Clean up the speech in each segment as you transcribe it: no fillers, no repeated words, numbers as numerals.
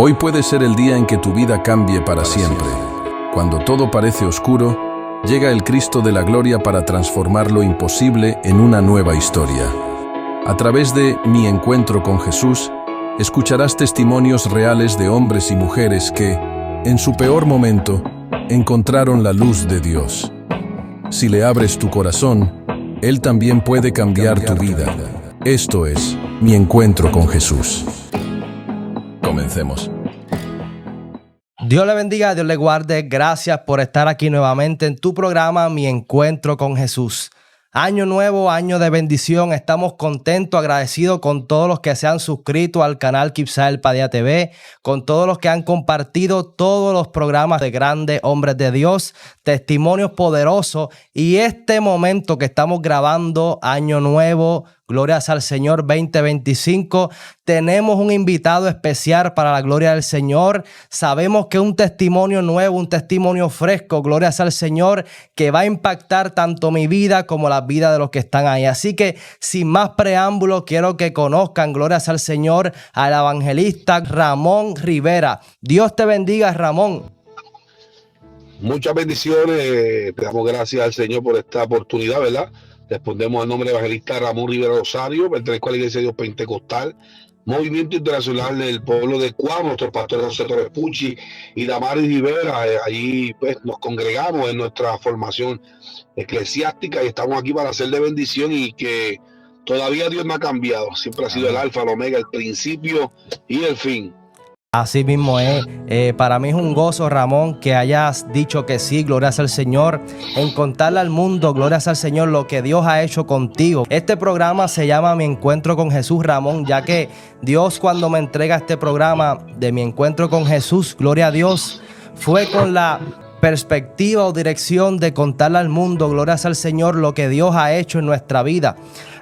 Hoy puede ser el día en que tu vida cambie para siempre. Cuando todo parece oscuro, llega el Cristo de la Gloria para transformar lo imposible en una nueva historia. A través de Mi Encuentro con Jesús, escucharás testimonios reales de hombres y mujeres que, en su peor momento, encontraron la luz de Dios. Si le abres tu corazón, Él también puede cambiar tu vida. Esto es Mi Encuentro con Jesús. Comencemos. Dios le bendiga, Dios le guarde. Gracias por estar aquí nuevamente en tu programa Mi Encuentro con Jesús. Año nuevo, año de bendición. Estamos contentos, agradecidos con todos los que se han suscrito al canal Kipsael Padilla TV, con todos los que han compartido todos los programas de grandes hombres de Dios, testimonios poderosos. Y este momento que estamos grabando, año nuevo, glorias al Señor 2025, tenemos un invitado especial para la gloria del Señor. Sabemos que un testimonio nuevo, un testimonio fresco, glorias al Señor, que va a impactar tanto mi vida como la vida de los que están ahí. Así que sin más preámbulos, quiero que conozcan, glorias al Señor, al evangelista Ramón Rivera. Dios te bendiga, Ramón. Muchas bendiciones, te damos gracias al Señor por esta oportunidad, ¿verdad? Respondemos al nombre del evangelista Ramón Rivera Rosario, pertenezco a la Iglesia de Dios Pentecostal, Movimiento Internacional del Pueblo de Cuau, nuestro pastor José Torres Pucci y Damaris Rivera. Allí pues nos congregamos en nuestra formación eclesiástica y estamos aquí para hacer de bendición, y que todavía Dios no ha cambiado, siempre ha sido el alfa, el omega, el principio y el fin. Así mismo es. Para mí es un gozo, Ramón, que hayas dicho que sí, glorias al Señor, en contarle al mundo, glorias al Señor, lo que Dios ha hecho contigo. Este programa se llama Mi Encuentro con Jesús, Ramón, ya que Dios, cuando me entrega este programa de Mi Encuentro con Jesús, gloria a Dios, fue con la perspectiva o dirección de contarle al mundo, glorias al Señor, lo que Dios ha hecho en nuestra vida.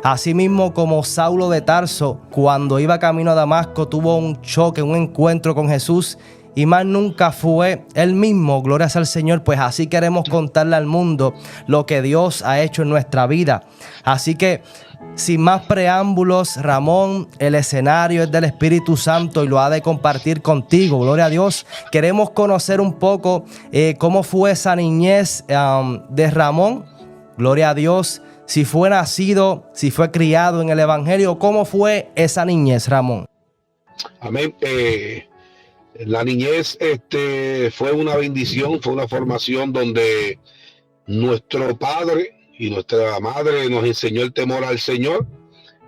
Asimismo, como Saulo de Tarso, cuando iba camino a Damasco, tuvo un choque, un encuentro con Jesús, y más nunca fue él mismo, glorias al Señor. Pues así queremos contarle al mundo lo que Dios ha hecho en nuestra vida. Así que, sin más preámbulos, Ramón, el escenario es del Espíritu Santo y lo ha de compartir contigo, gloria a Dios. Queremos conocer un poco cómo fue esa niñez de Ramón, gloria a Dios. Si fue nacido, si fue criado en el Evangelio, ¿cómo fue esa niñez, Ramón? Amén. La niñez fue una bendición, fue una formación donde nuestro padre y nuestra madre nos enseñó el temor al Señor.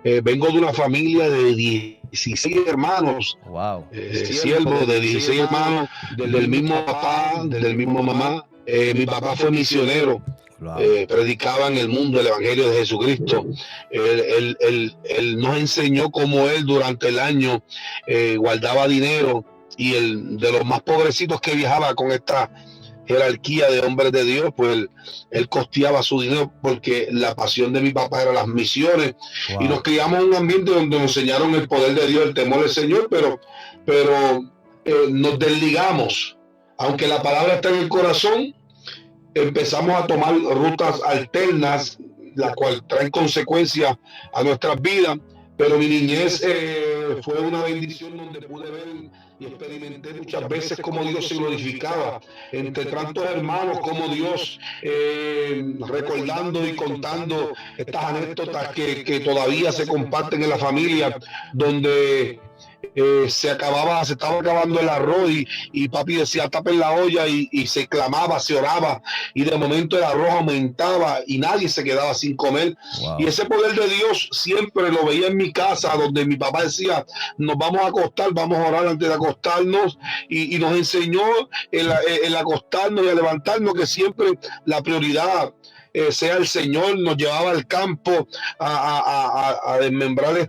Vengo de una familia de 16 hermanos, Wow. siervos de 16 hermanos, del mismo papá, del mismo mamá. Mi papá fue misionero. Wow. Predicaba en el mundo el evangelio de Jesucristo. Él nos enseñó cómo él durante el año guardaba dinero, y el de los más pobrecitos que viajaba con esta jerarquía de hombres de Dios, pues él costeaba su dinero, porque la pasión de mi papá era las misiones. Wow. Y nos criamos en un ambiente donde nos enseñaron el poder de Dios, el temor del Señor, pero nos desligamos. Aunque la palabra está en el corazón, empezamos a tomar rutas alternas, las cuales traen consecuencias a nuestras vidas. Pero mi niñez fue una bendición, donde pude ver y experimenté muchas veces cómo Dios se glorificaba entre tantos hermanos, cómo Dios, recordando y contando estas anécdotas que todavía se comparten en la familia, donde se estaba acabando el arroz y papi decía tapen la olla, y se clamaba, se oraba, y de momento el arroz aumentaba y nadie se quedaba sin comer. Wow. Y ese poder de Dios siempre lo veía en mi casa, donde mi papá decía nos vamos a acostar, vamos a orar antes de acostarnos, y nos enseñó el acostarnos y a levantarnos, que siempre la prioridad sea el Señor. Nos llevaba al campo a desmembrar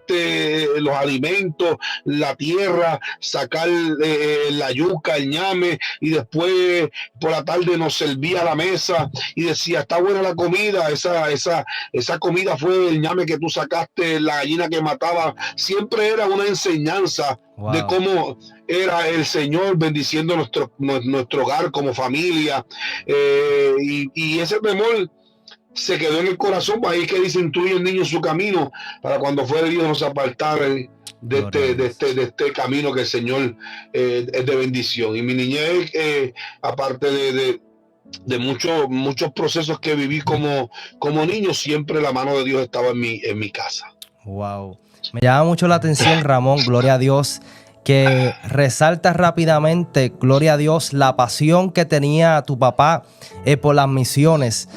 los alimentos, la tierra, sacar la yuca, el ñame, y después por la tarde nos servía a la mesa y decía está buena la comida, esa comida fue el ñame que tú sacaste, la gallina que mataba. Siempre era una enseñanza. Wow. De cómo era el Señor bendiciendo nuestro hogar como familia, y ese temor se quedó en el corazón. Ahí que dice, instruye el niño en su camino, para cuando fuera el hijo no se apartara de este camino que el Señor es de bendición. Y mi niñez, aparte de muchos procesos que viví como niño, siempre la mano de Dios estaba en mi casa. Wow. Me llama mucho la atención, Ramón, gloria a Dios, que resaltas rápidamente, gloria a Dios, la pasión que tenía tu papá por las misiones.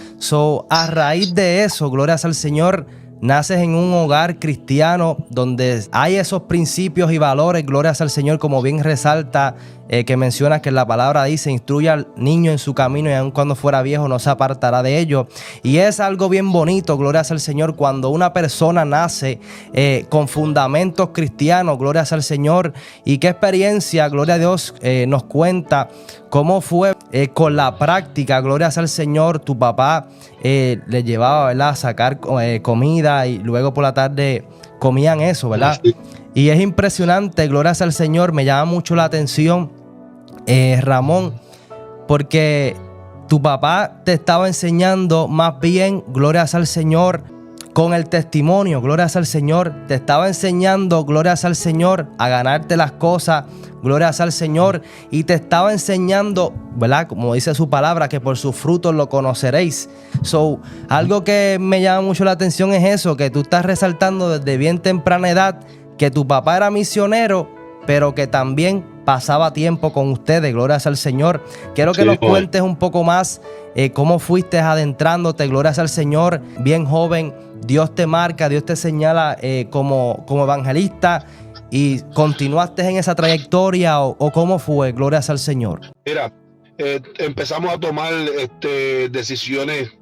A raíz de eso, glorias al Señor, naces en un hogar cristiano donde hay esos principios y valores, glorias al Señor, como bien resalta, que menciona que la palabra dice, instruye al niño en su camino y aun cuando fuera viejo no se apartará de ello. Y es algo bien bonito, glorias al Señor, cuando una persona nace con fundamentos cristianos, glorias al Señor. Y qué experiencia, gloria a Dios, nos cuenta cómo fue con la práctica, glorias al Señor. Tu papá le llevaba, ¿verdad?, a sacar comida y luego por la tarde comían eso, ¿verdad? Sí. Y es impresionante, glorias al Señor. Me llama mucho la atención, Ramón, porque tu papá te estaba enseñando más bien, glorias al Señor, con el testimonio, glorias al Señor. Te estaba enseñando, glorias al Señor, a ganarte las cosas, glorias al Señor. Y te estaba enseñando, ¿verdad?, como dice su palabra, que por sus frutos lo conoceréis. Algo que me llama mucho la atención es eso, que tú estás resaltando desde bien temprana edad, que tu papá era misionero, pero que también pasaba tiempo con ustedes, glorias al Señor. Quiero que nos cuentes un poco más cómo fuiste adentrándote, glorias al Señor, bien joven. Dios te marca, Dios te señala como evangelista, y continuaste en esa trayectoria, o cómo fue, glorias al Señor. Mira, empezamos a tomar decisiones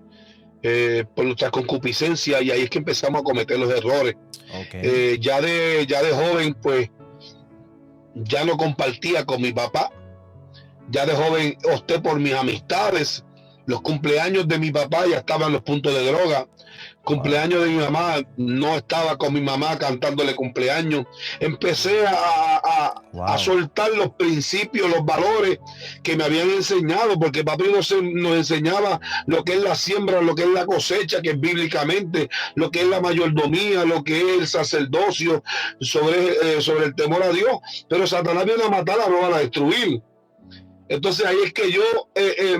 por nuestra concupiscencia, y ahí es que empezamos a cometer los errores. Okay. Ya de joven, pues, ya no compartía con mi papá. Ya de joven opté por mis amistades. Los cumpleaños de mi papá ya estaban los puntos de droga. Cumpleaños de mi mamá, no estaba con mi mamá cantándole cumpleaños. Empecé a soltar los principios, los valores que me habían enseñado, porque papi nos enseñaba lo que es la siembra, lo que es la cosecha, que es bíblicamente, lo que es la mayordomía, lo que es el sacerdocio, sobre el temor a Dios. Pero Satanás viene a matar, a robar, a destruir. Entonces ahí es que yo,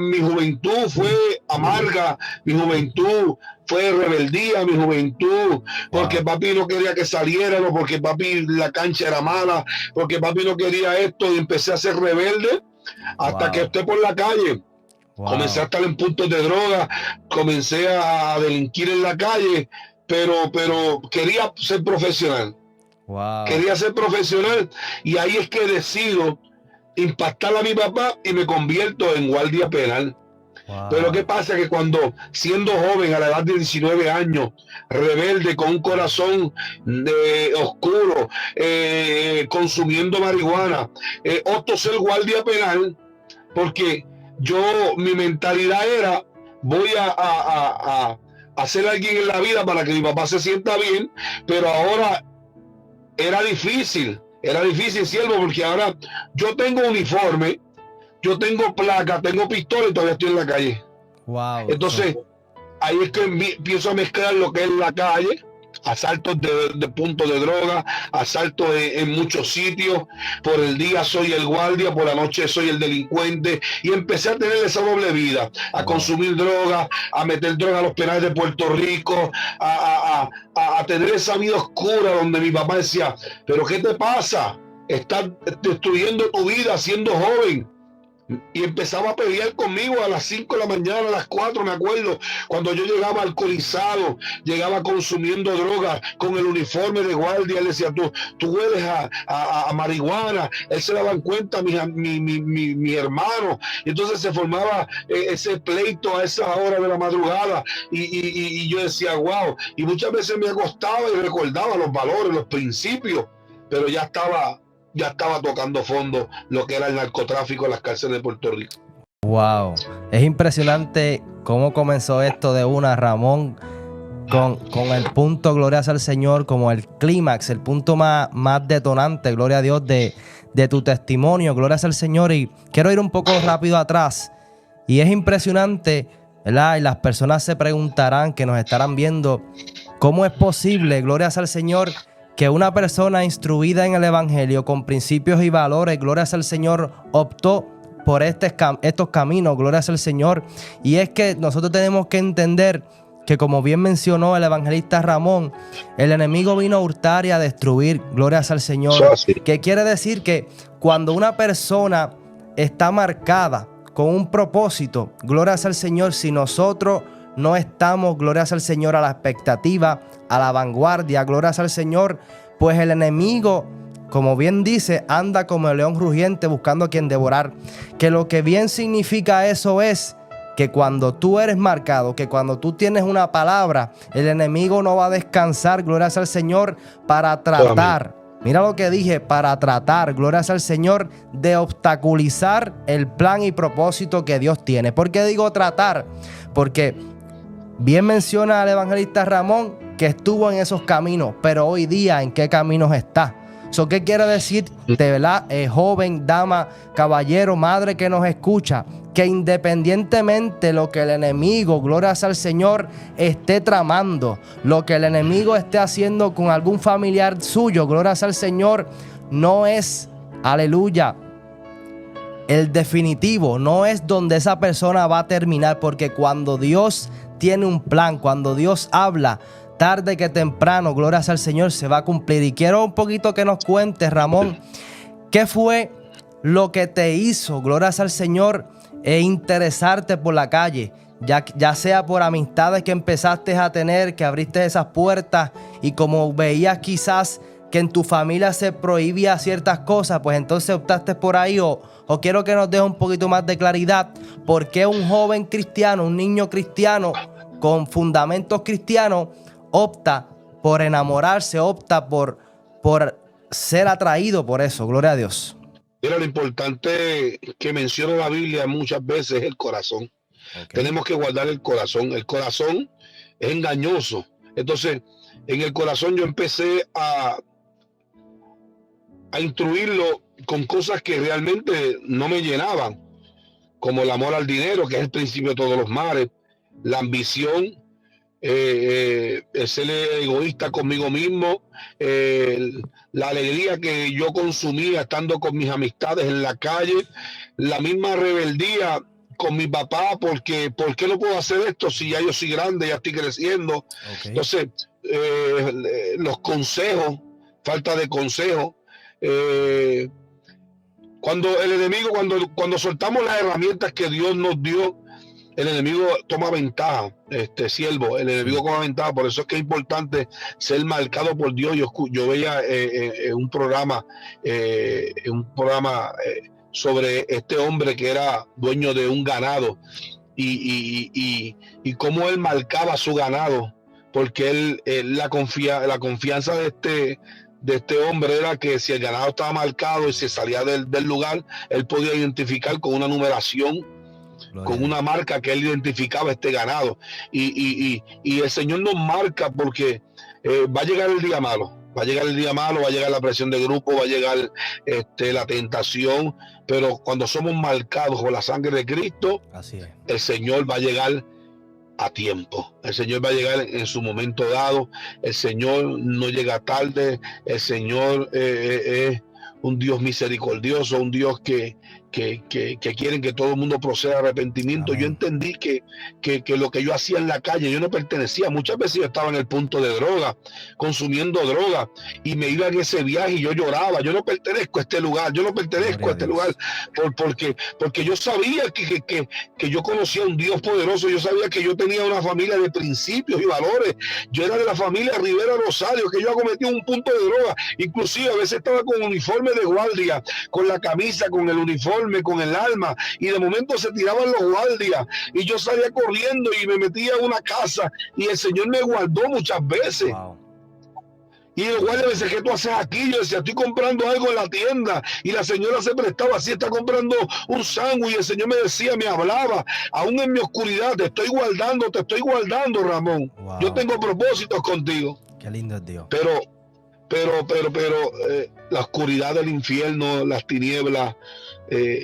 mi juventud fue amarga, mi juventud fue rebeldía, mi juventud, porque papi no quería que saliéramos, porque papi la cancha era mala, porque papi no quería esto, y empecé a ser rebelde hasta que esté por la calle. Comencé a estar en puntos de droga, comencé a delinquir en la calle, pero quería ser profesional. Quería ser profesional, y ahí es que decido impactar a mi papá y me convierto en guardia penal. Pero ¿qué pasa? Que cuando, siendo joven, a la edad de 19 años, rebelde, con un corazón oscuro, consumiendo marihuana, opto ser guardia penal, porque mi mentalidad era, voy a hacer alguien en la vida para que mi papá se sienta bien, pero ahora era difícil, siervo, porque ahora yo tengo uniforme, yo tengo placa, tengo pistola y todavía estoy en la calle. Entonces, ahí es que empiezo a mezclar lo que es la calle, asaltos de puntos de droga, asaltos en muchos sitios. Por el día soy el guardia, por la noche soy el delincuente, y empecé a tener esa doble vida, a consumir droga, a meter droga a los penales de Puerto Rico, a tener esa vida oscura donde mi papá decía, pero ¿qué te pasa? Estás destruyendo tu vida siendo joven. Y empezaba a pelear conmigo a las 5 de la mañana, a las 4, me acuerdo, cuando yo llegaba alcoholizado, llegaba consumiendo drogas con el uniforme de guardia. Él decía, tú hueles a marihuana. Él se daba cuenta, mi hermano. Y entonces se formaba ese pleito a esa hora de la madrugada, y yo decía, wow. Y muchas veces me acostaba y recordaba los valores, los principios, pero ya estaba tocando fondo lo que era el narcotráfico en las cárceles de Puerto Rico. Wow, es impresionante cómo comenzó esto de una, Ramón, con el punto, glorias al Señor, como el clímax, el punto más detonante, gloria a Dios, de tu testimonio, glorias al Señor. Y quiero ir un poco rápido atrás, y es impresionante ¿verdad? Y las personas se preguntarán, que nos estarán viendo, ¿cómo es posible, glorias al Señor, que una persona instruida en el Evangelio, con principios y valores, glorias al Señor, optó por estos caminos, glorias al Señor? Y es que nosotros tenemos que entender que, como bien mencionó el evangelista Ramón, el enemigo vino a hurtar y a destruir, glorias al Señor. ¿Qué quiere decir? Que cuando una persona está marcada con un propósito, glorias al Señor, si nosotros no estamos, glorias al Señor, a la expectativa, a la vanguardia, glorias al Señor, pues el enemigo, como bien dice, anda como el león rugiente buscando a quien devorar. Que lo que bien significa eso es que cuando tú eres marcado, que cuando tú tienes una palabra, el enemigo no va a descansar, glorias al Señor, para tratar. Mira lo que dije, para tratar, glorias al Señor, de obstaculizar el plan y propósito que Dios tiene. ¿Por qué digo tratar? Porque bien menciona el evangelista Ramón que estuvo en esos caminos, pero hoy día, ¿en qué caminos está? ¿Qué quiere decir, de verdad, joven, dama, caballero, madre que nos escucha? Que independientemente lo que el enemigo, glorias al Señor, esté tramando, lo que el enemigo esté haciendo con algún familiar suyo, glorias al Señor, no es, aleluya, el definitivo, no es donde esa persona va a terminar, porque cuando Dios tiene un plan, cuando Dios habla, tarde que temprano, glorias al Señor, se va a cumplir. Y quiero un poquito que nos cuentes, Ramón, ¿qué fue lo que te hizo, glorias al Señor, interesarte por la calle? Ya sea por amistades que empezaste a tener, que abriste esas puertas, y como veías quizás que en tu familia se prohibía ciertas cosas, pues entonces optaste por ahí, o quiero que nos dejes un poquito más de claridad, ¿por qué un joven cristiano, un niño cristiano con fundamentos cristianos opta por enamorarse, opta por ser atraído por eso? Gloria a Dios. Mira, lo importante que menciona la Biblia muchas veces es el corazón. Okay. Tenemos que guardar el corazón. El corazón es engañoso. Entonces, en el corazón yo empecé a instruirlo con cosas que realmente no me llenaban, como el amor al dinero, que es el principio de todos los males, la ambición, el ser egoísta conmigo mismo, la alegría que yo consumía estando con mis amistades en la calle, la misma rebeldía con mi papá, porque ¿por qué no puedo hacer esto si ya yo soy grande, ya estoy creciendo? Okay. Entonces, los consejos, falta de consejos. Cuando el enemigo, cuando soltamos las herramientas que Dios nos dio, el enemigo toma ventaja, siervo, el enemigo toma ventaja. Por eso es que es importante ser marcado por Dios. Yo veía un programa sobre este hombre que era dueño de un ganado y cómo él marcaba su ganado, porque la confianza de este hombre era que si el ganado estaba marcado y se salía del lugar, él podía identificar con una numeración, con una marca que él identificaba este ganado. Y el Señor nos marca porque va a llegar el día malo. Va a llegar el día malo, va a llegar la presión de grupo, va a llegar la tentación, pero cuando somos marcados con la sangre de Cristo, así es, el Señor va a llegar a tiempo. El Señor va a llegar en su momento dado. El Señor no llega tarde. El Señor es un Dios misericordioso, un Dios que quieren que todo el mundo proceda a arrepentimiento. Amén. Yo entendí que lo que yo hacía en la calle, yo no pertenecía. Muchas veces yo estaba en el punto de droga, consumiendo droga, y me iba en ese viaje y yo lloraba. Yo no pertenezco a este lugar, yo no pertenezco a este lugar, porque yo sabía que yo conocía a un Dios poderoso. Yo sabía que yo tenía una familia de principios y valores. Yo era de la familia Rivera Rosario, que yo cometí un punto de droga. Inclusive a veces estaba con uniforme de guardia, con la camisa, con el uniforme, con el arma, y de momento se tiraban los guardias y yo salía corriendo y me metía a una casa, y el Señor me guardó muchas veces. Wow. Y el guardia me decía, ¿qué tú haces aquí? Yo decía, estoy comprando algo en la tienda, y la señora se prestaba así, está comprando un sándwich, y el Señor me decía, me hablaba, aún en mi oscuridad, te estoy guardando, Ramón. Wow. Yo tengo propósitos contigo. Qué lindo es Dios. Pero la oscuridad del infierno, las tinieblas,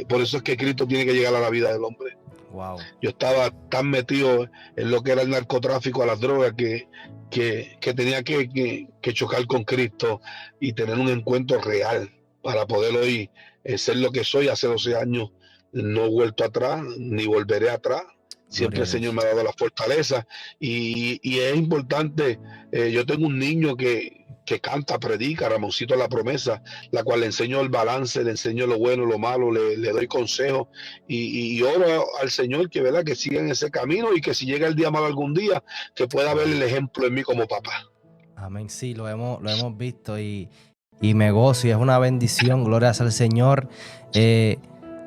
por eso es que Cristo tiene que llegar a la vida del hombre. Wow. Yo estaba tan metido en lo que era el narcotráfico, a las drogas, que tenía que chocar con Cristo y tener un encuentro real para poder hoy ser lo que soy. Hace 12 años no he vuelto atrás, ni volveré atrás. Siempre el Señor me ha dado la fortaleza y es importante. Yo tengo un niño que canta, predica, Ramoncito La Promesa, la cual le enseño el balance, le enseño lo bueno, lo malo, le doy consejos y oro al Señor que, ¿verdad?, que siga en ese camino y que si llega el día malo algún día, que pueda ver el ejemplo en mí como papá. Amén, sí, lo hemos visto y me gozo y es una bendición, gloria al Señor,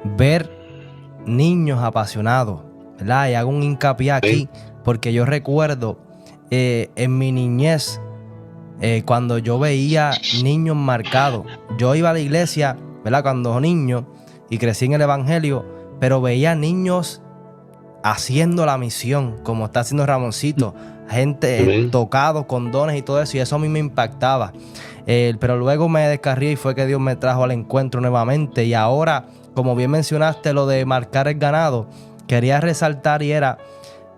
ver niños apasionados, ¿verdad? Y hago un hincapié aquí, porque yo recuerdo en mi niñez, cuando yo veía niños marcados. Yo iba a la iglesia, ¿verdad?, cuando niño, y crecí en el evangelio, pero veía niños haciendo la misión, como está haciendo Ramoncito, gente tocado con dones y todo eso, y eso a mí me impactaba. Pero luego me descarrié y fue que Dios me trajo al encuentro nuevamente. Y ahora, como bien mencionaste, lo de marcar el ganado, quería resaltar y era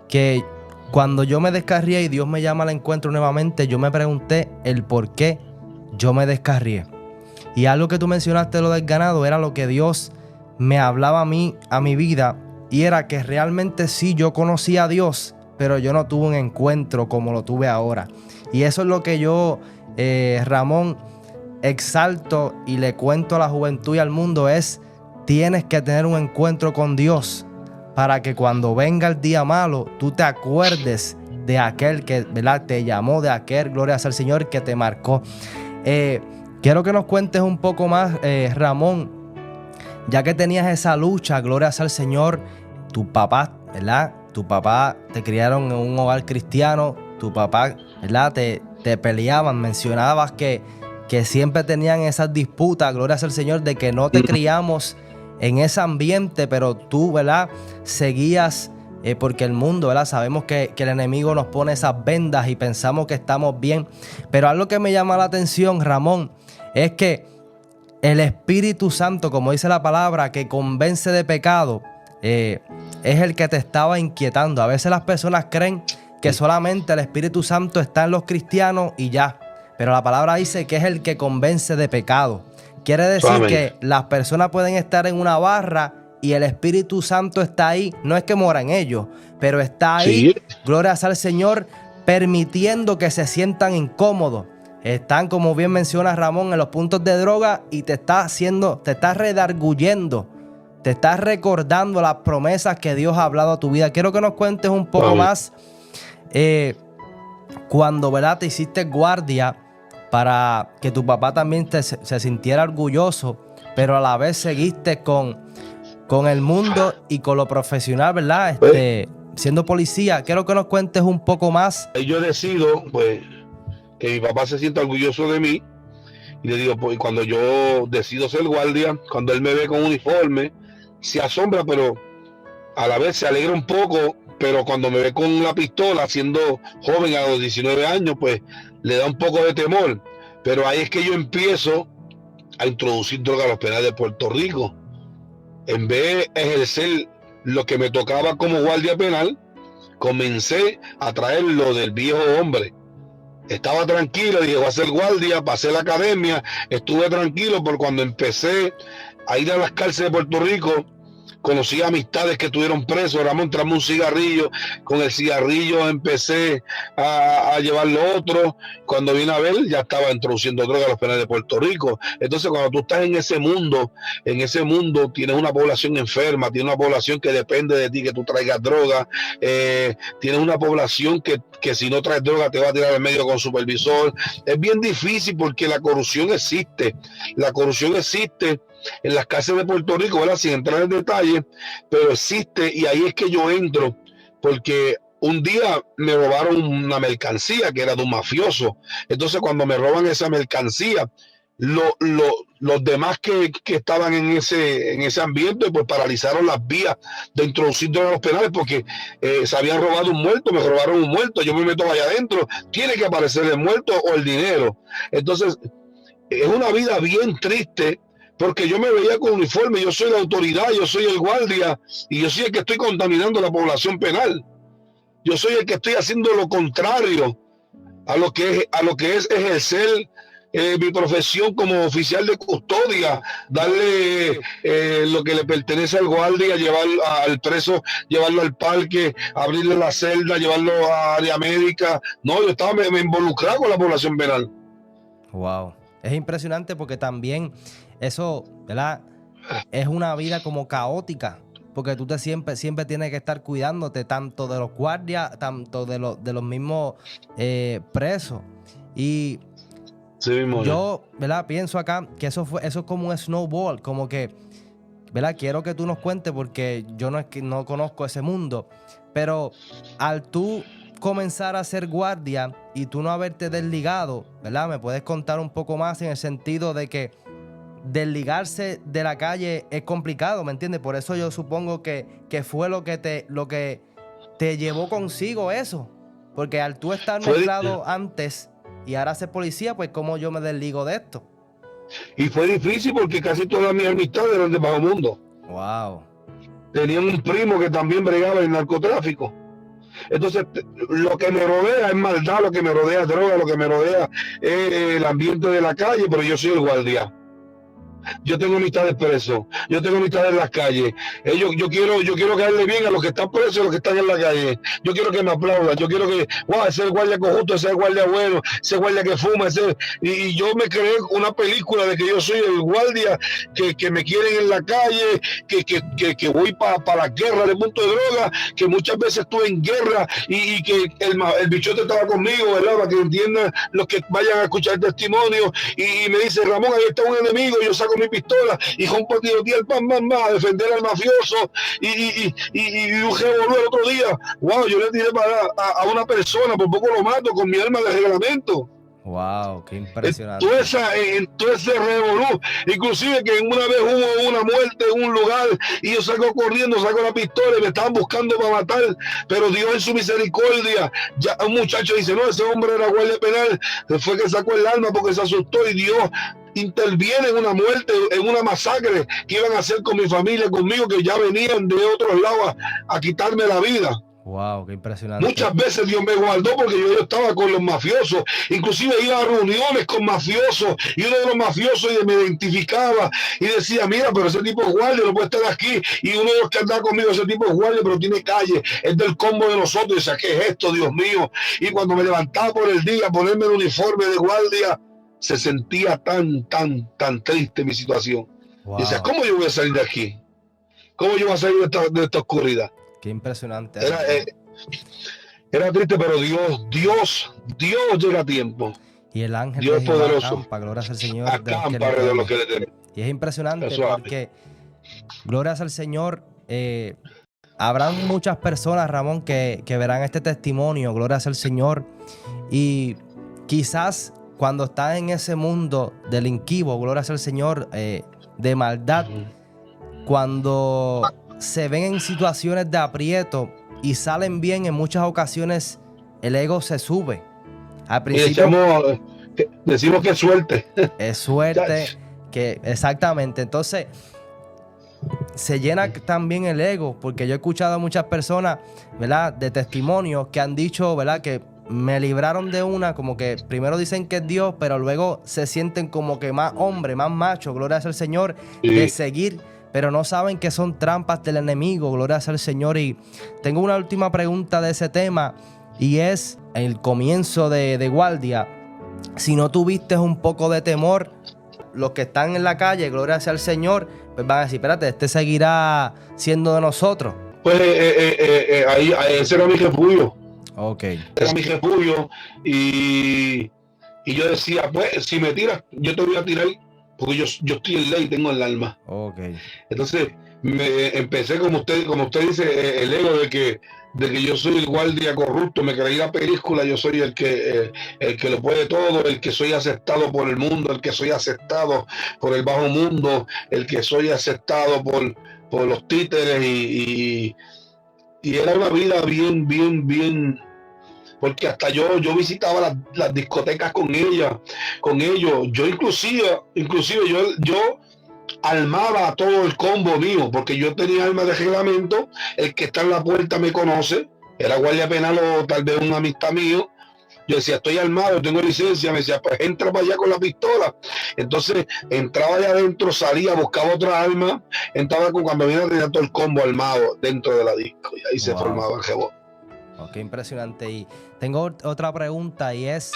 que cuando yo me descarrié y Dios me llama al encuentro nuevamente, yo me pregunté el por qué yo me descarrié. Y algo que tú mencionaste, lo del ganado, era lo que Dios me hablaba a mí, a mi vida, y era que realmente sí, yo conocía a Dios, pero yo no tuve un encuentro como lo tuve ahora. Y eso es lo que yo, Ramón, exalto y le cuento a la juventud y al mundo, es: tienes que tener un encuentro con Dios para que cuando venga el día malo, tú te acuerdes de aquel que, ¿verdad?, te llamó, de aquel, gloria al Señor, que te marcó. Quiero que nos cuentes un poco más, Ramón, ya que tenías esa lucha, gloria al Señor, tu papá, ¿verdad? Tu papá te criaron en un hogar cristiano, tu papá, ¿verdad?, te peleaban, mencionabas que siempre tenían esas disputas, gloria al Señor, de que no te criamos en ese ambiente, pero tú, ¿verdad?, seguías, porque el mundo, ¿verdad?, sabemos que el enemigo nos pone esas vendas y pensamos que estamos bien. Pero algo que me llama la atención, Ramón, es que el Espíritu Santo, como dice la palabra, que convence de pecado, es el que te estaba inquietando. A veces las personas creen que solamente el Espíritu Santo está en los cristianos y ya, pero la palabra dice que es el que convence de pecado. Quiere decir que las personas pueden estar en una barra y el Espíritu Santo está ahí. No es que mora en ellos, pero está ahí, gloria al Señor, permitiendo que se sientan incómodos. Están, como bien menciona Ramón, en los puntos de droga y te está redarguyendo, te está recordando las promesas que Dios ha hablado a tu vida. Quiero que nos cuentes un poco más cuando, ¿verdad?, te hiciste guardia, para que tu papá también se sintiera orgulloso, pero a la vez seguiste con el mundo y con lo profesional, ¿verdad? Siendo policía. Quiero que nos cuentes un poco más. Y yo decido, pues, que mi papá se sienta orgulloso de mí. Y le digo, pues, cuando yo decido ser guardia, cuando él me ve con uniforme, se asombra, pero a la vez se alegra un poco. Pero cuando me ve con la pistola, siendo joven a los 19 años, pues le da un poco de temor. Pero ahí es que yo empiezo a introducir droga a los penales de Puerto Rico. En vez de ejercer lo que me tocaba como guardia penal, comencé a traer lo del viejo hombre. Estaba tranquilo, dije, voy a ser guardia, pasé la academia, estuve tranquilo, pero cuando empecé a ir a las cárceles de Puerto Rico, conocí amistades que estuvieron presos. Ramón, tráeme un cigarrillo. Con el cigarrillo empecé a llevar lo otro. Cuando vine a ver, ya estaba introduciendo droga a los penales de Puerto Rico. Entonces, cuando tú estás en ese mundo tienes una población enferma, tienes una población que depende de ti, que tú traigas droga. Tienes una población que si no traes droga te va a tirar en medio con supervisor. Es bien difícil porque la corrupción existe. La corrupción existe en las cárceles de Puerto Rico, ¿verdad?, sin entrar en detalle, pero existe, y ahí es que yo entro, porque un día me robaron una mercancía que era de un mafioso. Entonces, cuando me roban esa mercancía, los demás que estaban en ese ambiente, pues paralizaron las vías de introducir drogas a los penales, porque se habían robado un muerto, me robaron un muerto, yo me meto allá adentro, tiene que aparecer el muerto o el dinero. Entonces, es una vida bien triste, porque yo me veía con uniforme, yo soy la autoridad, yo soy el guardia, y yo soy el que estoy contaminando la población penal. Yo soy el que estoy haciendo lo contrario a lo que es ejercer mi profesión como oficial de custodia, darle lo que le pertenece al guardia, llevar al preso, llevarlo al parque, abrirle la celda, llevarlo a área médica. No, yo estaba me involucraba con la población penal. Wow. Es impresionante porque también eso, ¿verdad? Es una vida como caótica, porque tú siempre tienes que estar cuidándote tanto de los guardias, tanto de los mismos presos. Y sí, yo, ¿verdad? Pienso acá que eso es como un snowball, como que, ¿verdad? Quiero que tú nos cuentes porque yo no conozco ese mundo, pero al tú comenzar a ser guardia y tú no haberte desligado, ¿verdad? Me puedes contar un poco más en el sentido de que desligarse de la calle es complicado, ¿me entiendes? Por eso yo supongo que fue lo que te llevó consigo eso, porque al tú estar mezclado antes y ahora ser policía, pues ¿cómo yo me desligo de esto? Y fue difícil porque casi todas mis amistades eran de bajo mundo. Wow. Tenían un primo que también bregaba en narcotráfico. Entonces, lo que me rodea es maldad, lo que me rodea es droga, lo que me rodea es el ambiente de la calle, pero yo soy el guardia. Yo tengo amistades presos, yo tengo amistades en las calles. Yo quiero caerle bien a los que están presos y a los que están en la calle. Yo quiero que me aplaudan, yo quiero que, wow, ese es el guardia corrupto, ese es el guardia bueno, ese guardia que fuma, y yo me creé una película de que yo soy el guardia que me quieren en la calle, que voy para la guerra de punto de droga, que muchas veces estuve en guerra y que el bichote estaba conmigo, ¿verdad? Para que entiendan los que vayan a escuchar el testimonio y me dice, Ramón, ahí está un enemigo, yo saco mi pistola y rompo tirotear a defender al mafioso y un revolú el otro día, wow, yo le tiré a una persona, por poco lo mato con mi arma de reglamento. Wow, qué impresionante. En todo ese revolú, inclusive que una vez hubo una muerte en un lugar y yo salgo corriendo, saco la pistola y me estaban buscando para matar, pero Dios en su misericordia, ya un muchacho dice, no, ese hombre era guardia penal, fue que sacó el arma porque se asustó y Dios interviene en una muerte, en una masacre que iban a hacer con mi familia, conmigo, que ya venían de otros lados a quitarme la vida. Wow, qué impresionante. Muchas veces Dios me guardó porque yo estaba con los mafiosos, inclusive iba a reuniones con mafiosos y uno de los mafiosos me identificaba y decía, mira, pero ese tipo es guardia, no puede estar aquí, y uno de los que andaba conmigo, ese tipo es guardia, pero tiene calle, es del combo de nosotros, y decía, ¿qué es esto, Dios mío? Y cuando me levantaba por el día, ponerme el uniforme de guardia, se sentía tan triste mi situación. Wow. Y decía, ¿cómo yo voy a salir de aquí? ¿Cómo yo voy a salir de esta oscuridad? Qué impresionante. Era triste, pero Dios llega a tiempo. Y el ángel Dios de Jehová poderoso acampa, gloria al Señor. Acampa de los que le temen. Y es impresionante porque, glorias al Señor, habrán muchas personas, Ramón, que verán este testimonio, glorias al Señor, y quizás cuando están en ese mundo delinquivo, glorias al Señor, de maldad, cuando se ven en situaciones de aprieto y salen bien, en muchas ocasiones el ego se sube. Al principio decimos que es suerte. Es suerte, exactamente. Entonces se llena también el ego, porque yo he escuchado a muchas personas, ¿verdad?, de testimonios que han dicho, ¿verdad?, que me libraron de una, como que primero dicen que es Dios, pero luego se sienten como que más hombre, más macho, gloria al Señor, de seguir, pero no saben que son trampas del enemigo, gloria al Señor. Y tengo una última pregunta de ese tema, y es el comienzo de guardia. Si no tuviste un poco de temor, los que están en la calle, gloria sea al Señor, pues van a decir, espérate, este seguirá siendo de nosotros. Pues ahí ese era mi refugio. Ok. Era mi refugio y yo decía, pues si me tiras, yo te voy a tirar porque yo estoy en ley, tengo el alma. Ok. Entonces me empecé, como usted dice, el ego de que yo soy el guardia corrupto, me creí la película, yo soy el que lo puede todo, el que soy aceptado por el mundo, el que soy aceptado por el bajo mundo, el que soy aceptado por los títeres y era una vida bien, porque hasta yo visitaba las discotecas con ellos, yo inclusive yo armaba a todo el combo mío, porque yo tenía armas de reglamento. El que está en la puerta me conoce, era guardia penal o tal vez un amistad mío. Yo decía, estoy armado, tengo licencia. Me decía, pues entra para allá con la pistola. Entonces entraba allá adentro, salía, buscaba otra arma, entraba cuando venía tenía todo el combo armado dentro de la disco, y ahí se formaba el rebote. Oh, qué impresionante. Y tengo otra pregunta, y es,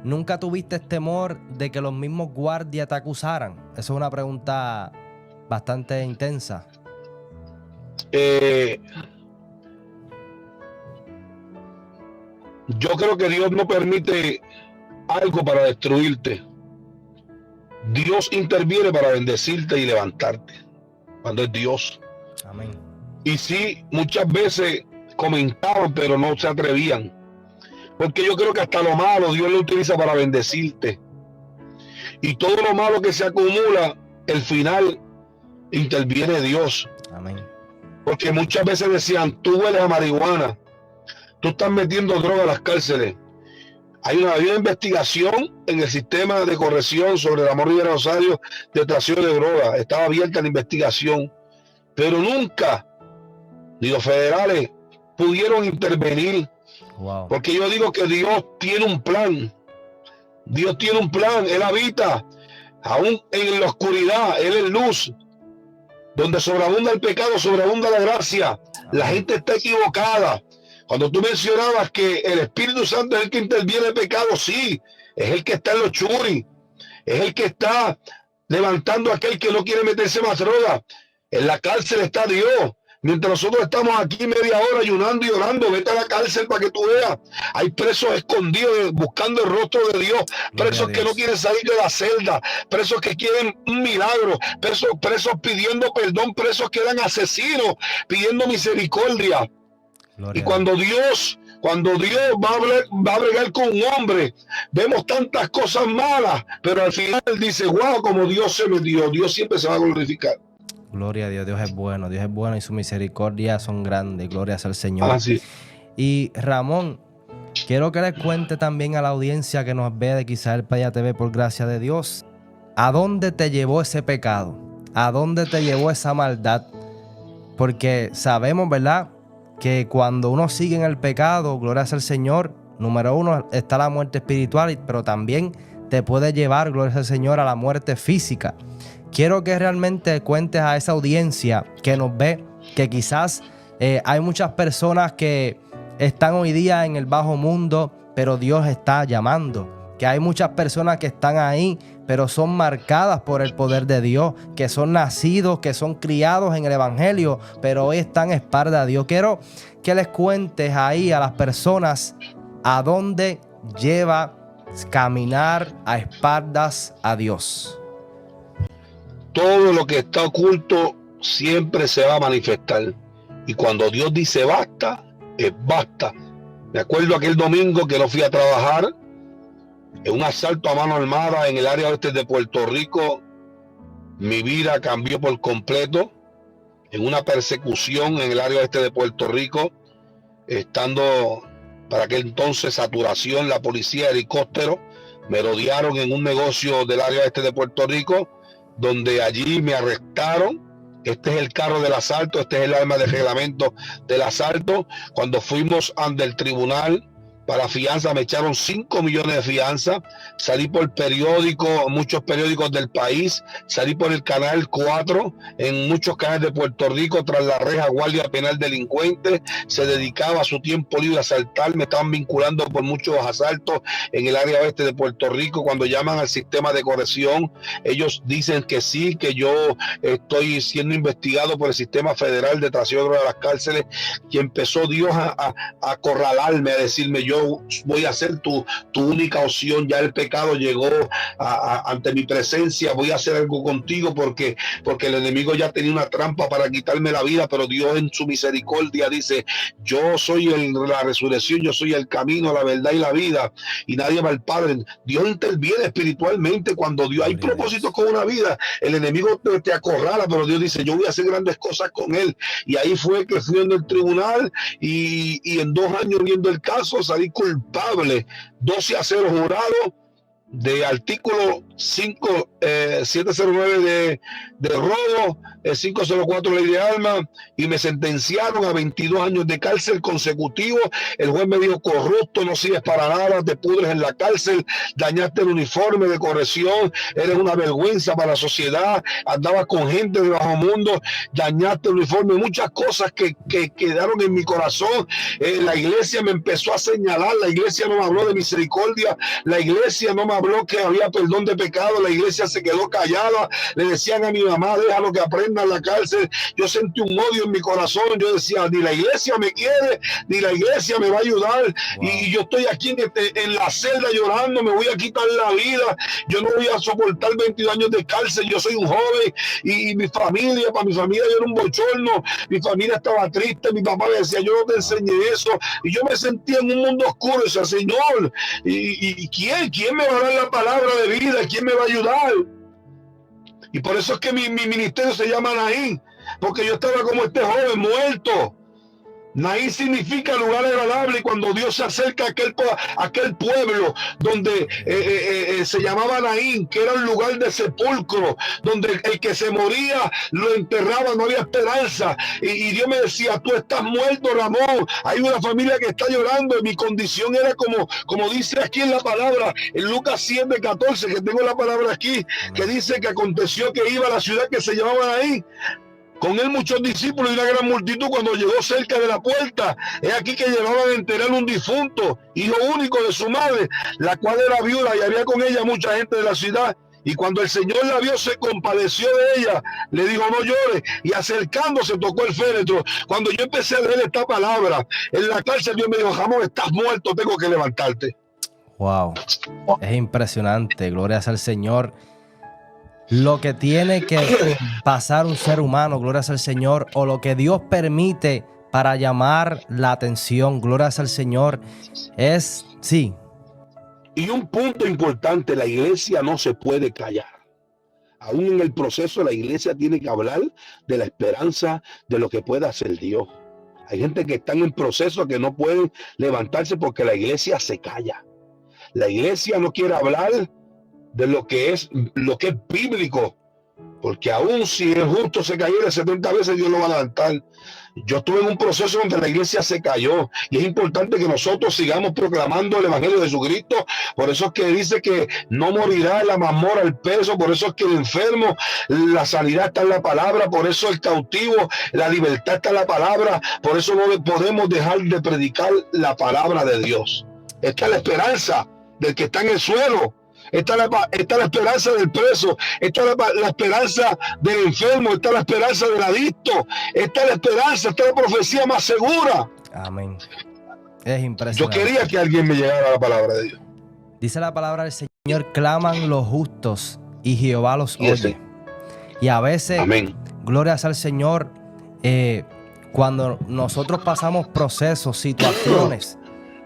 ¿nunca tuviste temor de que los mismos guardias te acusaran? Eso es una pregunta bastante intensa. Yo creo que Dios no permite algo para destruirte. Dios interviene para bendecirte y levantarte, cuando es Dios. Amén. Y sí, muchas veces comentaban, pero no se atrevían, porque yo creo que hasta lo malo Dios lo utiliza para bendecirte, y todo lo malo que se acumula, el final interviene Dios. Amén. Porque muchas veces decían, tú hueles a marihuana, tú estás metiendo droga a las cárceles. Hay una investigación en el sistema de corrección sobre Ramón Rivera Rosario de trasiego de droga. Estaba abierta la investigación, pero nunca ni los federales pudieron intervenir. Wow. Porque yo digo que Dios tiene un plan. Dios tiene un plan. Él habita aún en la oscuridad. Él es luz. Donde sobreabunda el pecado, sobreabunda la gracia. La gente está equivocada. Cuando tú mencionabas que el Espíritu Santo es el que interviene el pecado, sí, es el que está en los churis, es el que está levantando a aquel que no quiere meterse más droga. En la cárcel está Dios. Mientras nosotros estamos aquí media hora ayunando y orando, vete a la cárcel para que tú veas. Hay presos escondidos buscando el rostro de Dios, presos que no quieren salir de la celda, presos que quieren un milagro, presos pidiendo perdón, presos que eran asesinos, pidiendo misericordia. Gloria. Y cuando Dios va a bregar con un hombre, vemos tantas cosas malas, pero al final dice, wow, como Dios se metió, Dios siempre se va a glorificar. Gloria a Dios, Dios es bueno y su misericordia son grandes, gloria al Señor. Así. Y Ramón, quiero que les cuente también a la audiencia que nos ve de Quizá Paya TV por gracia de Dios, ¿a dónde te llevó ese pecado? ¿A dónde te llevó esa maldad? Porque sabemos, ¿verdad?, que cuando uno sigue en el pecado, gloria al Señor, número uno está la muerte espiritual, pero también te puede llevar, gloria al Señor, a la muerte física. Quiero que realmente cuentes a esa audiencia que nos ve, que quizás hay muchas personas que están hoy día en el bajo mundo, pero Dios está llamando. Que hay muchas personas que están ahí, pero son marcadas por el poder de Dios, que son nacidos, que son criados en el Evangelio, pero hoy están espalda a Dios. Quiero que les cuentes ahí a las personas a dónde lleva caminar a espaldas a Dios. Todo lo que está oculto siempre se va a manifestar. Y cuando Dios dice basta, es basta. Me acuerdo aquel domingo que no fui a trabajar, en un asalto a mano armada en el área oeste de Puerto Rico. Mi vida cambió por completo. En una persecución en el área oeste de Puerto Rico, estando para aquel entonces saturación, la policía, helicóptero, me rodearon en un negocio del área oeste de Puerto Rico, donde allí me arrestaron. Este es el carro del asalto, este es el arma de reglamento del asalto. Cuando fuimos ante el tribunal para fianza, me echaron 5 millones de fianza. Salí por periódico, muchos periódicos del país. Salí por el Canal 4, en muchos canales de Puerto Rico, tras la reja guardia penal delincuente. Se dedicaba a su tiempo libre a asaltar. Me estaban vinculando por muchos asaltos en el área oeste de Puerto Rico. Cuando llaman al sistema de corrección, ellos dicen que sí, que yo estoy siendo investigado por el sistema federal de trasiego de las cárceles. Y empezó Dios a acorralarme, a decirme, yo voy a ser tu única opción. Ya el pecado llegó ante mi presencia. Voy a hacer algo contigo porque el enemigo ya tenía una trampa para quitarme la vida, pero Dios en su misericordia dice, yo soy la resurrección, yo soy el camino, la verdad y la vida, y nadie va al Padre. Dios interviene espiritualmente cuando Dios hay propósitos con una vida. El enemigo te acorrala, pero Dios dice, yo voy a hacer grandes cosas con él. Y ahí fue que fui en el tribunal y en 2 años viendo el caso salí culpable, 12-0 jurado, de artículo 709 de robo, 504 ley de armas, y me sentenciaron a 22 años de cárcel consecutivos. El juez me dijo: corrupto, no sirves para nada, te pudres en la cárcel, dañaste el uniforme de corrección, eres una vergüenza para la sociedad, andabas con gente de bajo mundo, dañaste el uniforme, muchas cosas que quedaron en mi corazón. La iglesia me empezó a señalar, la iglesia no me habló de misericordia, la iglesia no me habló que había perdón de pecado, la iglesia se quedó callada. Le decían a mi mamá: déjalo que aprenda en la cárcel. Yo sentí un odio en mi corazón. Yo decía: ni la iglesia me quiere, ni la iglesia me va a ayudar. Wow. Y yo estoy aquí en la celda llorando, me voy a quitar la vida. Yo no voy a soportar 22 años de cárcel. Yo soy un joven y mi familia, para mi familia yo era un bochorno. Mi familia estaba triste. Mi papá me decía: yo no te enseñé eso. Y yo me sentía en un mundo oscuro. O sea, Señor, ¿y quién me va a dar la palabra de vida? ¿Quién me va a ayudar? Y por eso es que mi ministerio se llama Naín, porque yo estaba como este joven muerto. Naín significa lugar agradable, y cuando Dios se acerca a aquel pueblo donde se llamaba Naín, que era un lugar de sepulcro, donde el que se moría lo enterraba, no había esperanza, y Dios me decía: tú estás muerto, Ramón, hay una familia que está llorando. Y mi condición era como dice aquí en la palabra, en Lucas 7:14, que tengo la palabra aquí, que dice que aconteció que iba a la ciudad que se llamaba Naín, con él muchos discípulos y una gran multitud. Cuando llegó cerca de la puerta, es aquí que llevaban a enterrar un difunto, hijo único de su madre, la cual era viuda, y había con ella mucha gente de la ciudad. Y cuando el Señor la vio, se compadeció de ella, le dijo: no llores, y acercándose tocó el féretro. Cuando yo empecé a leer esta palabra en la cárcel, Dios me dijo: Ramón, estás muerto, tengo que levantarte. Wow, es impresionante, gloria al Señor. Lo que tiene que pasar un ser humano, gloria al Señor, o lo que Dios permite para llamar la atención, gloria al Señor, es, sí. Y un punto importante: la iglesia no se puede callar. Aún en el proceso, la iglesia tiene que hablar de la esperanza de lo que pueda hacer Dios. Hay gente que está en el proceso que no pueden levantarse porque la iglesia se calla. La iglesia no quiere hablar de lo que es bíblico, porque aún si el justo se cayera 70 veces, Dios lo va a levantar. Yo estuve en un proceso donde la iglesia se cayó, y es importante que nosotros sigamos proclamando el evangelio de Jesucristo. Por eso es que dice que no morirá la mazmorra el peso. Por eso es que el enfermo, la sanidad está en la palabra. Por eso el cautivo, la libertad está en la palabra. Por eso no podemos dejar de predicar la palabra de Dios. Esta es la esperanza del que está en el suelo. Está la esperanza del preso, está la esperanza del enfermo, está la esperanza del adicto, está la esperanza, está la profecía más segura. Amén. Es impresionante. Yo quería que alguien me llegara a la palabra de Dios. Dice la palabra del Señor: claman los justos y Jehová los oye. Y a veces, amén, glorias al Señor, cuando nosotros pasamos procesos, situaciones,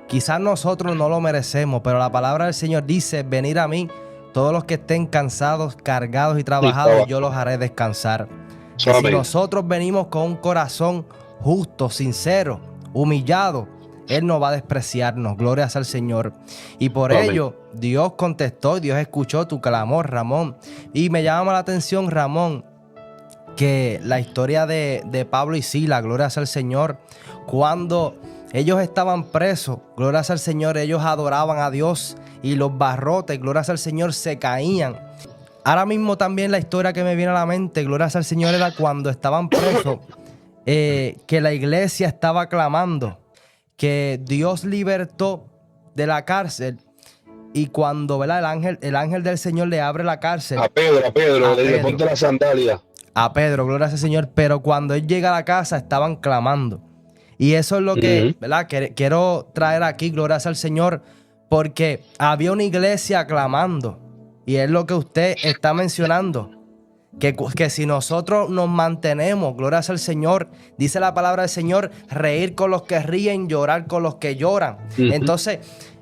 quizás nosotros no lo merecemos, pero la palabra del Señor dice: venid a mí todos los que estén cansados, cargados y trabajados, y yo los haré descansar. Si nosotros venimos con un corazón justo, sincero, humillado, Él no va a despreciarnos. Glorias al Señor. Y por ello, Dios contestó, Dios escuchó tu clamor, Ramón. Y me llama la atención, Ramón, que la historia de Pablo y Silas, glorias al Señor, cuando ellos estaban presos, glorias al Señor, ellos adoraban a Dios, y los barrotes, glorias al Señor, se caían. Ahora mismo también la historia que me viene a la mente, glorias al Señor, era cuando estaban presos, que la iglesia estaba clamando, que Dios libertó de la cárcel. Y cuando, ¿verdad?, el ángel del Señor le abre la cárcel. A Pedro, le ponte la sandalia. A Pedro, gloria al Señor. Pero cuando él llega a la casa, estaban clamando. Y eso es lo que, ¿verdad?, quiero traer aquí, gloria al Señor, porque había una iglesia clamando. Y es lo que usted está mencionando. Que si nosotros nos mantenemos, gloria al Señor, dice la palabra del Señor, reír con los que ríen, llorar con los que lloran. Entonces,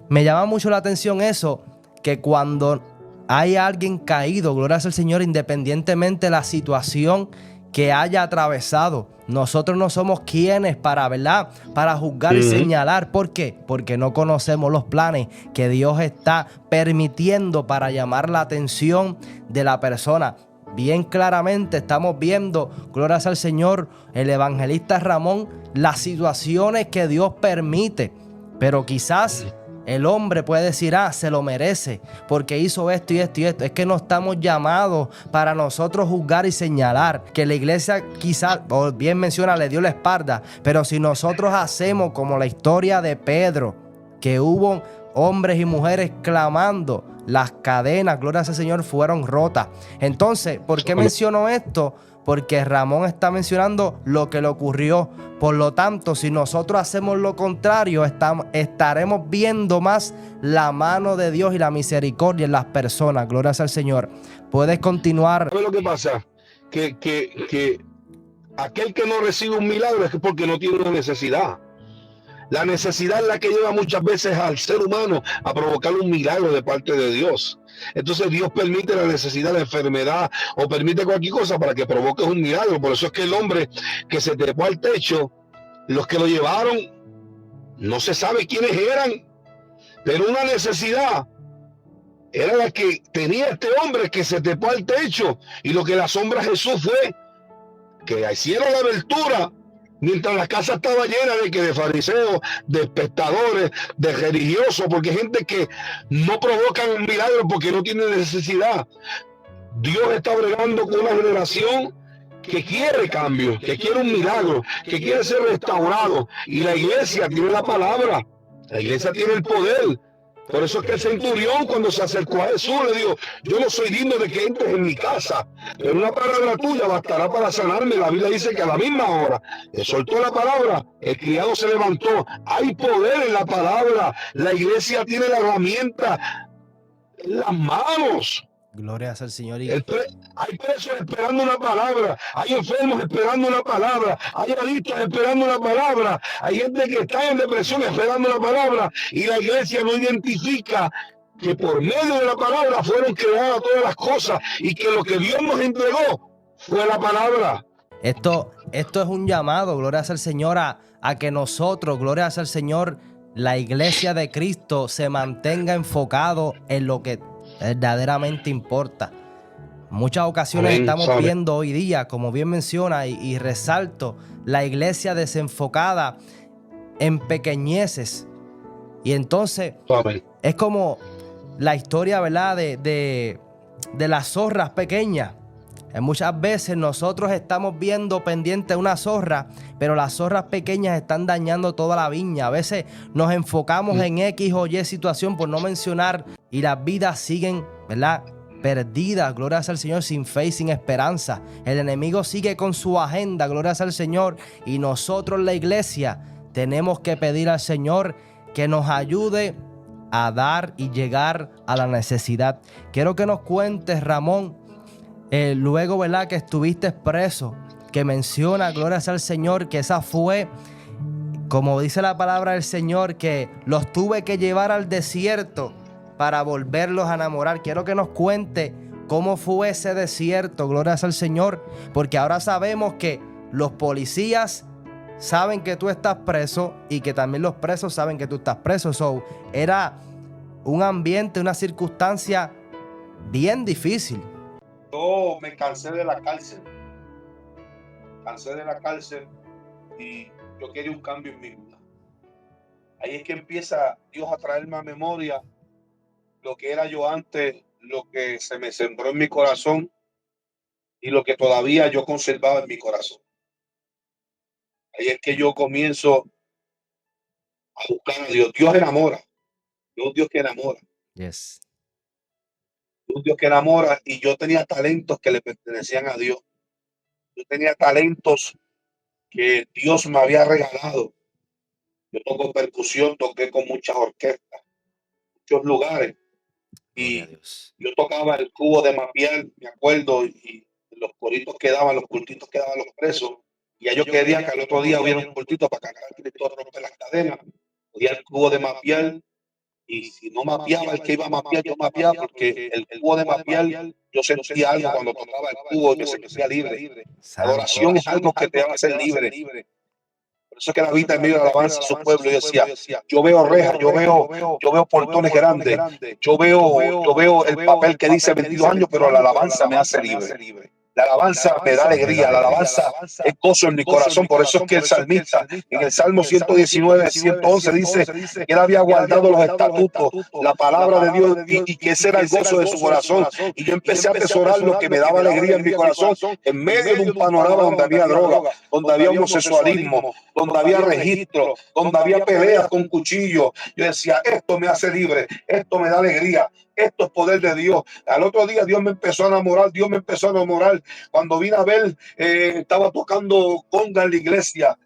me llama mucho la atención eso, que cuando hay alguien caído, gloria al Señor, independientemente de la situación que haya atravesado. Nosotros no somos quienes para, ¿verdad?, para juzgar y señalar. ¿Por qué? Porque no conocemos los planes que Dios está permitiendo para llamar la atención de la persona. Bien claramente estamos viendo, gloria al Señor, el evangelista Ramón, las situaciones que Dios permite. Pero quizás el hombre puede decir, se lo merece porque hizo esto y esto y esto. Es que no estamos llamados para nosotros juzgar y señalar. Que la iglesia quizás, o bien menciona, le dio la espalda. Pero si nosotros hacemos como la historia de Pedro, que hubo hombres y mujeres clamando, las cadenas, gloria al Señor, fueron rotas. Entonces, ¿por qué menciono esto? Porque Ramón está mencionando lo que le ocurrió. Por lo tanto, si nosotros hacemos lo contrario, estaremos viendo más la mano de Dios y la misericordia en las personas. Gloria al Señor. Puedes continuar. ¿Sabes lo que pasa? Que aquel que no recibe un milagro es porque no tiene una necesidad. La necesidad es la que lleva muchas veces al ser humano a provocar un milagro de parte de Dios. Entonces Dios permite la necesidad, la enfermedad o permite cualquier cosa para que provoque un milagro. Por eso es que el hombre que se trepó al techo, los que lo llevaron, no se sabe quiénes eran, pero una necesidad era la que tenía este hombre que se trepó al techo. Y lo que le asombra a Jesús fue que hicieron la abertura mientras la casa estaba llena de fariseos, de espectadores, de religiosos, porque hay gente que no provocan milagros porque no tiene necesidad. Dios está bregando con una generación que quiere cambio, que quiere un milagro, que quiere ser restaurado. Y la iglesia tiene la palabra, la iglesia tiene el poder. Por eso es que el centurión, cuando se acercó a Jesús, le dijo: yo no soy digno de que entres en mi casa, pero una palabra tuya bastará para sanarme. La Biblia dice que a la misma hora le soltó la palabra, el criado se levantó. Hay poder en la palabra. La iglesia tiene la herramienta en las manos. Gloria al Señor. Hay presos esperando una palabra, hay enfermos esperando una palabra, hay adictos esperando una palabra, hay gente que está en depresión esperando una palabra, y la iglesia no identifica que por medio de la palabra fueron creadas todas las cosas y que lo que Dios nos entregó fue la palabra. Esto es un llamado, gloria al Señor, a que nosotros, gloria al Señor, la iglesia de Cristo se mantenga enfocado en lo que verdaderamente importa. Muchas ocasiones estamos viendo hoy día, como bien menciona y resalto, la iglesia desenfocada en pequeñeces. Y entonces es como la historia, ¿verdad?, de las zorras pequeñas. Muchas veces nosotros estamos viendo pendiente una zorra, pero las zorras pequeñas están dañando toda la viña. A veces nos enfocamos en X o Y situación, por no mencionar, y las vidas siguen, ¿verdad?, perdidas, gloria al Señor, sin fe y sin esperanza. El enemigo sigue con su agenda, gloria al Señor, y nosotros, la iglesia, tenemos que pedir al Señor que nos ayude a dar y llegar a la necesidad. Quiero que nos cuentes, Ramón, luego, ¿verdad?, que estuviste preso, que menciona, gloria al Señor, que esa fue, como dice la palabra del Señor, que los tuve que llevar al desierto para volverlos a enamorar. Quiero que nos cuente cómo fue ese desierto, gloria al Señor, porque ahora sabemos que los policías saben que tú estás preso y que también los presos saben que tú estás preso. So, era un ambiente, una circunstancia bien difícil. Yo me cansé de la cárcel. Y yo quería un cambio en mi vida. Ahí es que empieza Dios a traerme a memoria lo que era yo antes, lo que se me sembró en mi corazón y lo que todavía yo conservaba en mi corazón. Ahí es que yo comienzo a buscar a Dios. Dios enamora. Dios que enamora. Yes. Dios que enamora, y yo tenía talentos que le pertenecían a Dios. Yo tenía talentos que Dios me había regalado. Yo toco percusión, toqué con muchas orquestas, muchos lugares. Y yo tocaba el cubo de mapial, me acuerdo, y los coritos que daban, los cultitos que daban los presos. Y ellos querían que al otro día hubiera un cultito para cargar el Cristo, romper las cadenas. Cogía el cubo de mapial Y si no mapeaba el que iba a mapear, yo mapeaba porque el cubo de mapear, yo sentía algo cuando tocaba el cubo que se sentía libre. La Santo. adoración es algo que te va a hacer libre. Por eso es que David en medio de la alabanza a su pueblo y decía, yo veo rejas, yo veo portones grandes, yo veo el papel que dice 22 años, pero la alabanza me hace libre. La alabanza me da alegría, la alabanza es gozo en mi corazón. Por eso es que el salmista en el Salmo 119, 111 dice que él había guardado los estatutos, la palabra de Dios y que ese era el gozo de su corazón. Y yo empecé a atesorar lo que me daba alegría en mi corazón en medio de un panorama donde había droga, donde había homosexualismo, donde había registro, donde había peleas con cuchillos. Yo decía, esto me hace libre, esto me da alegría, esto es poder de Dios. Al otro día Dios me empezó a enamorar, Dios me empezó a enamorar. Cuando vine a ver, estaba tocando conga en la iglesia,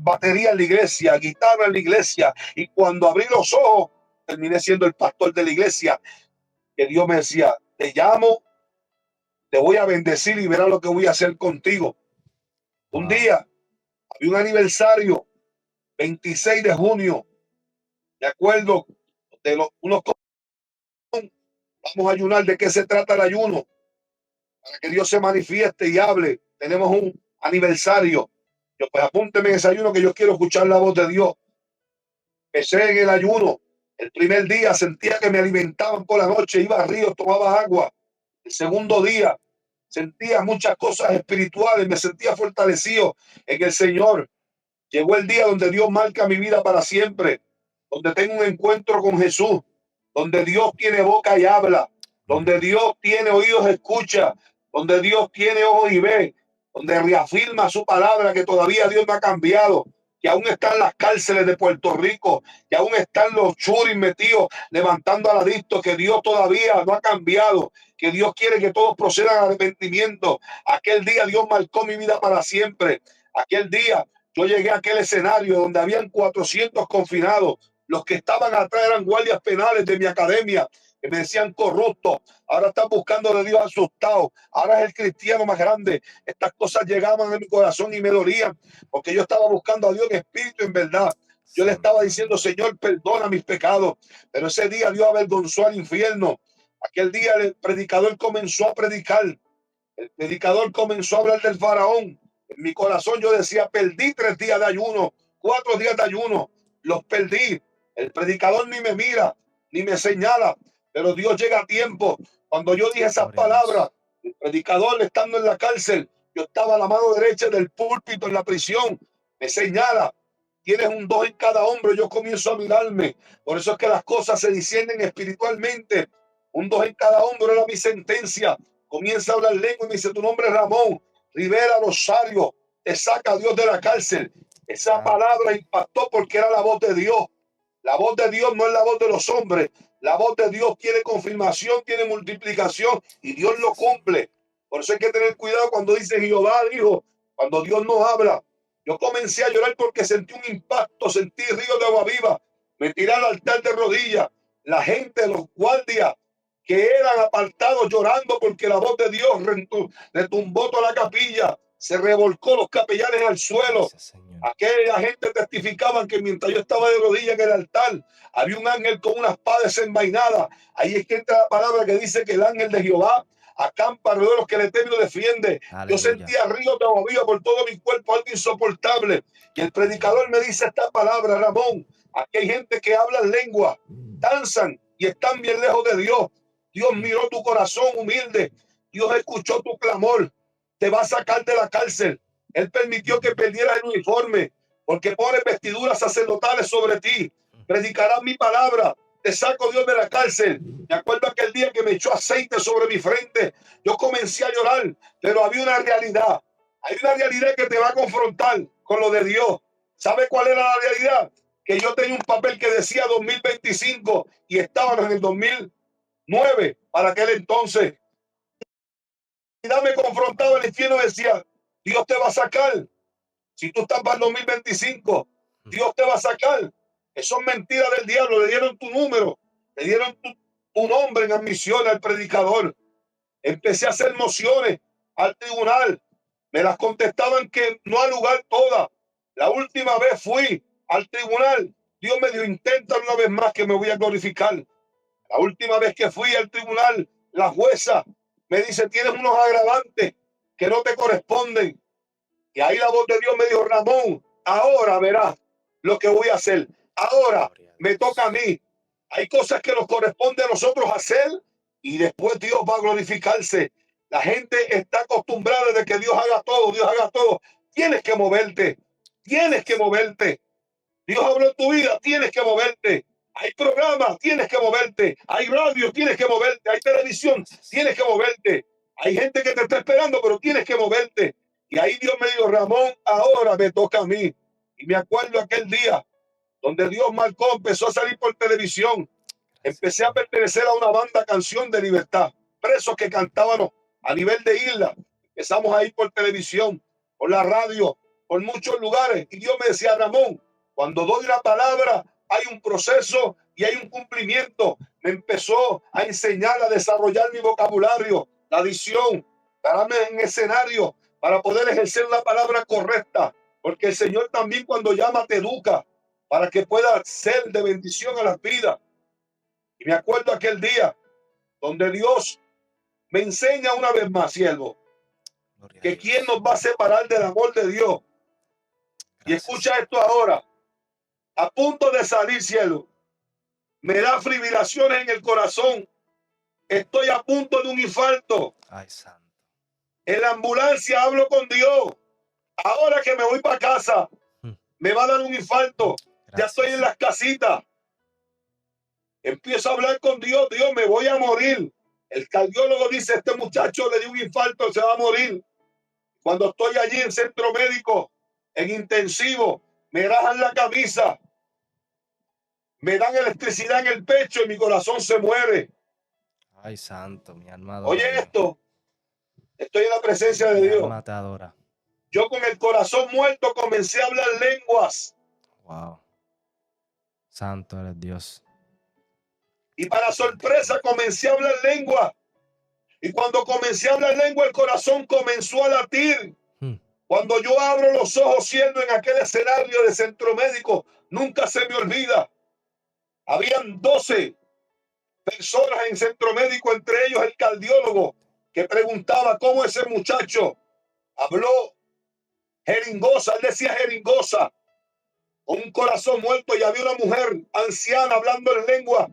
batería en la iglesia, guitarra en la iglesia. Y cuando abrí los ojos, terminé siendo el pastor de la iglesia. Que Dios me decía, te llamo, te voy a bendecir y verás lo que voy a hacer contigo. Wow. Un día, había un aniversario, 26 de junio, de acuerdo, unos vamos a ayunar. ¿De qué se trata el ayuno? Para que Dios se manifieste y hable. Tenemos un aniversario. Yo, pues apúnteme en ese ayuno que yo quiero escuchar la voz de Dios. Empecé en el ayuno. El primer día sentía que me alimentaban por la noche, iba a ríos, tomaba agua. El segundo día sentía muchas cosas espirituales, me sentía fortalecido en el Señor. Llegó el día donde Dios marca mi vida para siempre, donde tengo un encuentro con Jesús, donde Dios tiene boca y habla, donde Dios tiene oídos y escucha, donde Dios tiene ojos y ve, donde reafirma su palabra que todavía Dios no ha cambiado, que aún están las cárceles de Puerto Rico, que aún están los churis metidos levantando al adicto, que Dios todavía no ha cambiado, que Dios quiere que todos procedan al arrepentimiento. Aquel día Dios marcó mi vida para siempre. Aquel día yo llegué a aquel escenario donde habían 400 confinados. Los que estaban atrás eran guardias penales de mi academia, que me decían corrupto. Ahora están buscando de Dios asustado. Ahora es el cristiano más grande. Estas cosas llegaban a mi corazón y me dolían, porque yo estaba buscando a Dios en espíritu, en verdad. Yo le estaba diciendo, Señor, perdona mis pecados. Pero ese día Dios avergonzó al infierno. Aquel día el predicador comenzó a predicar. El predicador comenzó a hablar del faraón. En mi corazón yo decía, perdí 3 días de ayuno, 4 días de ayuno, los perdí. El predicador ni me mira, ni me señala, pero Dios llega a tiempo. Cuando yo dije esas palabras, el predicador estando en la cárcel, yo estaba a la mano derecha del púlpito en la prisión, me señala, tienes un 2 en cada hombro. Yo comienzo a mirarme. Por eso es que las cosas se disciernen espiritualmente. Un 2 en cada hombro era mi sentencia. Comienza a hablar lengua y me dice, tu nombre es Ramón Rivera Rosario, te saca Dios de la cárcel. Esa palabra impactó porque era la voz de Dios. La voz de Dios no es la voz de los hombres. La voz de Dios tiene confirmación, tiene multiplicación y Dios lo cumple. Por eso hay que tener cuidado cuando dice Jehová dijo, cuando Dios nos habla. Yo comencé a llorar porque sentí un impacto, sentí río de agua viva. Me tiré al altar de rodillas. La gente, los guardias que eran apartados llorando porque la voz de Dios retumbó toda la capilla, se revolcó los capellanes al suelo. Aquella gente testificaban que mientras yo estaba de rodillas en el altar, había un ángel con una espada desenvainada. Ahí es que entra la palabra que dice que el ángel de Jehová acampa alrededor de los que el Eterno defiende. Aleluya. Yo sentía ríos de agua viva por todo mi cuerpo, algo insoportable. Y el predicador me dice esta palabra, Ramón, aquí hay gente que habla lengua, danzan y están bien lejos de Dios. Dios miró tu corazón humilde. Dios escuchó tu clamor. Te va a sacar de la cárcel. Él permitió que perdieras el uniforme porque pone vestiduras sacerdotales sobre ti. Predicarás mi palabra. Te saco Dios de la cárcel. Me acuerdo aquel día que me echó aceite sobre mi frente. Yo comencé a llorar, pero había una realidad. Hay una realidad que te va a confrontar con lo de Dios. ¿Sabe cuál era la realidad? Que yo tenía un papel que decía 2025 y estábamos en el 2009 para aquel entonces. Y me confrontaba el infierno, decía, Dios te va a sacar. Si tú estás para el 2025, Dios te va a sacar. Eso es mentira del diablo. Le dieron tu número, le dieron tu nombre en admisión al predicador. Empecé a hacer mociones al tribunal. Me las contestaban que no hay lugar todas. La última vez fui al tribunal. Dios me dijo, intenta una vez más que me voy a glorificar. La última vez que fui al tribunal, la jueza me dice, tienes unos agravantes que no te corresponden. Y ahí la voz de Dios me dijo, Ramón, ahora verás lo que voy a hacer. Ahora me toca a mí. Hay cosas que nos corresponde a nosotros hacer y después Dios va a glorificarse. La gente está acostumbrada de que Dios haga todo, Dios haga todo. Tienes que moverte, tienes que moverte. Dios habló en tu vida, tienes que moverte. Hay programas, tienes que moverte. Hay radio, tienes que moverte. Hay televisión, tienes que moverte. Hay gente que te está esperando, pero tienes que moverte. Y ahí Dios me dijo, Ramón, ahora me toca a mí. Y me acuerdo aquel día donde Dios marcó, empezó a salir por televisión. Empecé a pertenecer a una banda Canción de Libertad. Presos que cantábamos a nivel de isla. Empezamos a ir por televisión, por la radio, por muchos lugares. Y Dios me decía, Ramón, cuando doy la palabra, hay un proceso y hay un cumplimiento. Me empezó a enseñar a desarrollar mi vocabulario, la dicción, pararme en escenario para poder ejercer la palabra correcta. Porque el Señor también cuando llama te educa para que pueda ser de bendición a las vidas. Y me acuerdo aquel día donde Dios me enseña una vez más, siervo, que quién nos va a separar del amor de Dios. Y escucha esto ahora. A punto de salir, cielo, me da fibrilaciones en el corazón. Estoy a punto de un infarto. Ay, santo. En la ambulancia hablo con Dios. Ahora que me voy para casa, me va a dar un infarto. Ya estoy en las casitas. Empiezo a hablar con Dios. Dios, me voy a morir. El cardiólogo dice, este muchacho le dio un infarto, se va a morir. Cuando estoy allí en centro médico, en intensivo, me rajan la camisa. Me dan electricidad en el pecho y mi corazón se muere. Ay, santo, mi alma adora. Oye esto, estoy en la presencia de Mi Dios. alma te adora. Yo con el corazón muerto comencé a hablar lenguas. Wow. Santo eres Dios. Y para sorpresa comencé a hablar lengua. Y cuando comencé a hablar lengua, el corazón comenzó a latir. Cuando yo abro los ojos siendo en aquel escenario de centro médico, nunca se me olvida. Habían 12 personas en centro médico, entre ellos el cardiólogo, que preguntaba cómo ese muchacho habló jeringosa. Él decía jeringosa, con un corazón muerto, y había una mujer anciana hablando en lengua,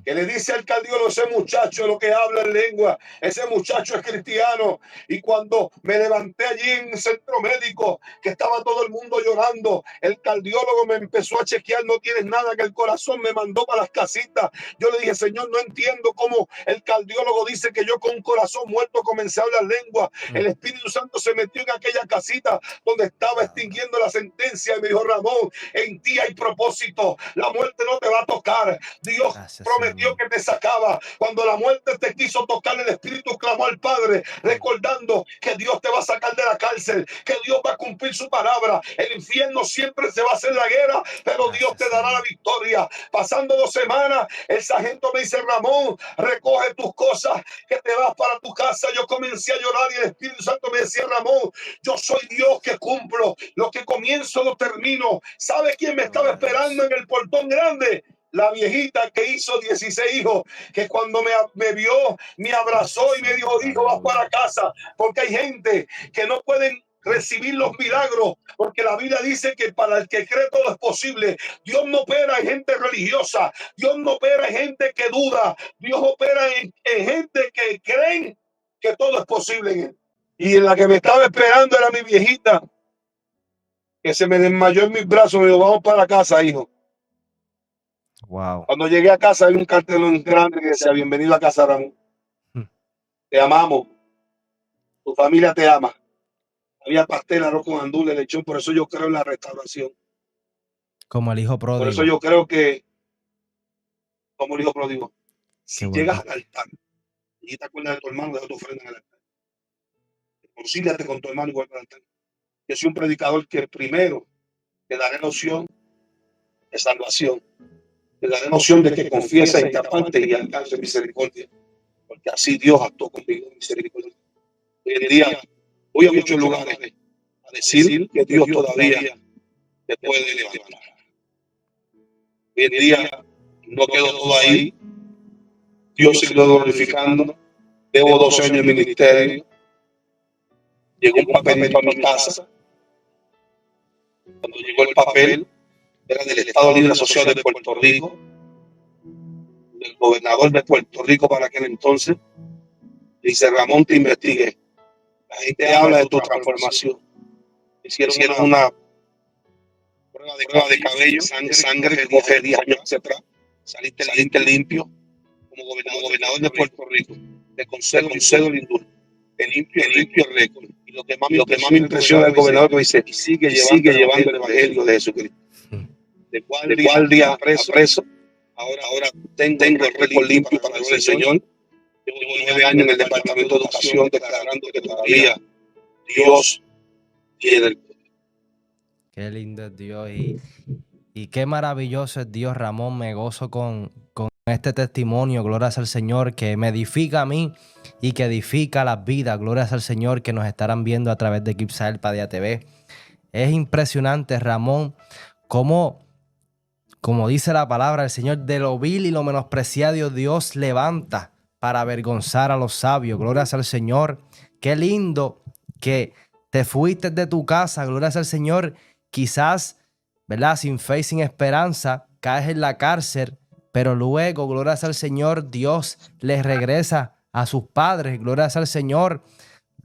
que le dice al cardiólogo, ese muchacho lo que habla en lengua, ese muchacho es cristiano. Y cuando me levanté allí en el centro médico, que estaba todo el mundo llorando, el cardiólogo me empezó a chequear, no tienes nada, que el corazón me mandó para las casitas. Yo le dije, Señor, no entiendo cómo el cardiólogo dice que yo con un corazón muerto comencé a hablar lengua. El Espíritu Santo se metió en aquella casita donde estaba extinguiendo la sentencia y me dijo, Ramón, en ti hay propósito, la muerte no te va a tocar. Dios prometió que te sacaba. Cuando la muerte te quiso tocar, el Espíritu clamó al Padre, recordando que Dios te va a sacar de la cárcel, que Dios va a cumplir su palabra. El infierno siempre se va a hacer la guerra, pero Dios te dará la victoria. Pasando 2 semanas, el sargento me dice, Ramón, recoge tus cosas que te vas para tu casa. Yo comencé a llorar y el Espíritu Santo me decía, Ramón, yo soy Dios que cumplo, lo que comienzo lo termino. ¿Sabe quién me estaba esperando en el portón grande? La viejita que hizo 16 hijos, que cuando me vio, me abrazó y me dijo, hijo, vas para casa. Porque hay gente que no pueden recibir los milagros, porque la Biblia dice que para el que cree todo es posible. Dios no opera en gente religiosa, Dios no opera en gente que duda, Dios opera en gente que creen que todo es posible en él. Y en la que me estaba esperando era mi viejita, que se me desmayó en mis brazos. Me dijo, vamos para casa, hijo. Wow. Cuando llegué a casa había un cartelón grande que decía, bienvenido a casa, Ramón. Te amamos. Tu familia te ama. Había pastel, arroz con andules, lechón. Por eso yo creo en la restauración. Como el hijo pródigo. Por eso yo creo que, como el hijo pródigo, si llegas al altar y te acuerdas de tu hermano, deja tu ofrenda en el altar. Concíliate con tu hermano igual para el altar. Yo soy un predicador que primero te daré noción de salvación. Te daré noción de que confiesa y te aparte y alcance misericordia. Porque así Dios actuó conmigo en misericordia. Hoy en día voy a muchos lugares a decir que Dios todavía te puede levantar. Hoy en día no quedó todo ahí. Dios siguió glorificando. Llevo 12 años en ministerio. Llegó un papelito a mi casa. Cuando llegó el papel, era del Estado Libre Asociado de Puerto Rico, del gobernador de Puerto Rico para aquel entonces. Dice: Ramón, te investigué. La gente habla de tu transformación. Hicieron una prueba de cabello, sangre que coge 10 años atrás. Saliste limpio como gobernador de Puerto Rico. Te concedo el indulto. Te limpio el récord. Y lo que más me impresiona del gobernador que dice: y sigue llevando el evangelio de Jesucristo. De guardia a preso. Ahora tengo el récord limpio para el Señor. Llevo 9 años en el Departamento de Educación declarando que todavía Dios tiene el poder. Qué lindo es Dios y qué maravilloso es Dios, Ramón. Me gozo con este testimonio, gloria al Señor, que me edifica a mí y que edifica las vidas, gloria al Señor, que nos estarán viendo a través de Kipsael Padilla TV. Es impresionante, Ramón, como dice la palabra del Señor, de lo vil y lo menospreciado Dios levanta para avergonzar a los sabios. Gloria al Señor. Qué lindo que te fuiste de tu casa, gloria al Señor, quizás, ¿verdad?, sin fe y sin esperanza, caes en la cárcel, pero luego, gloria al Señor, Dios les regresa a sus padres, gloria al Señor,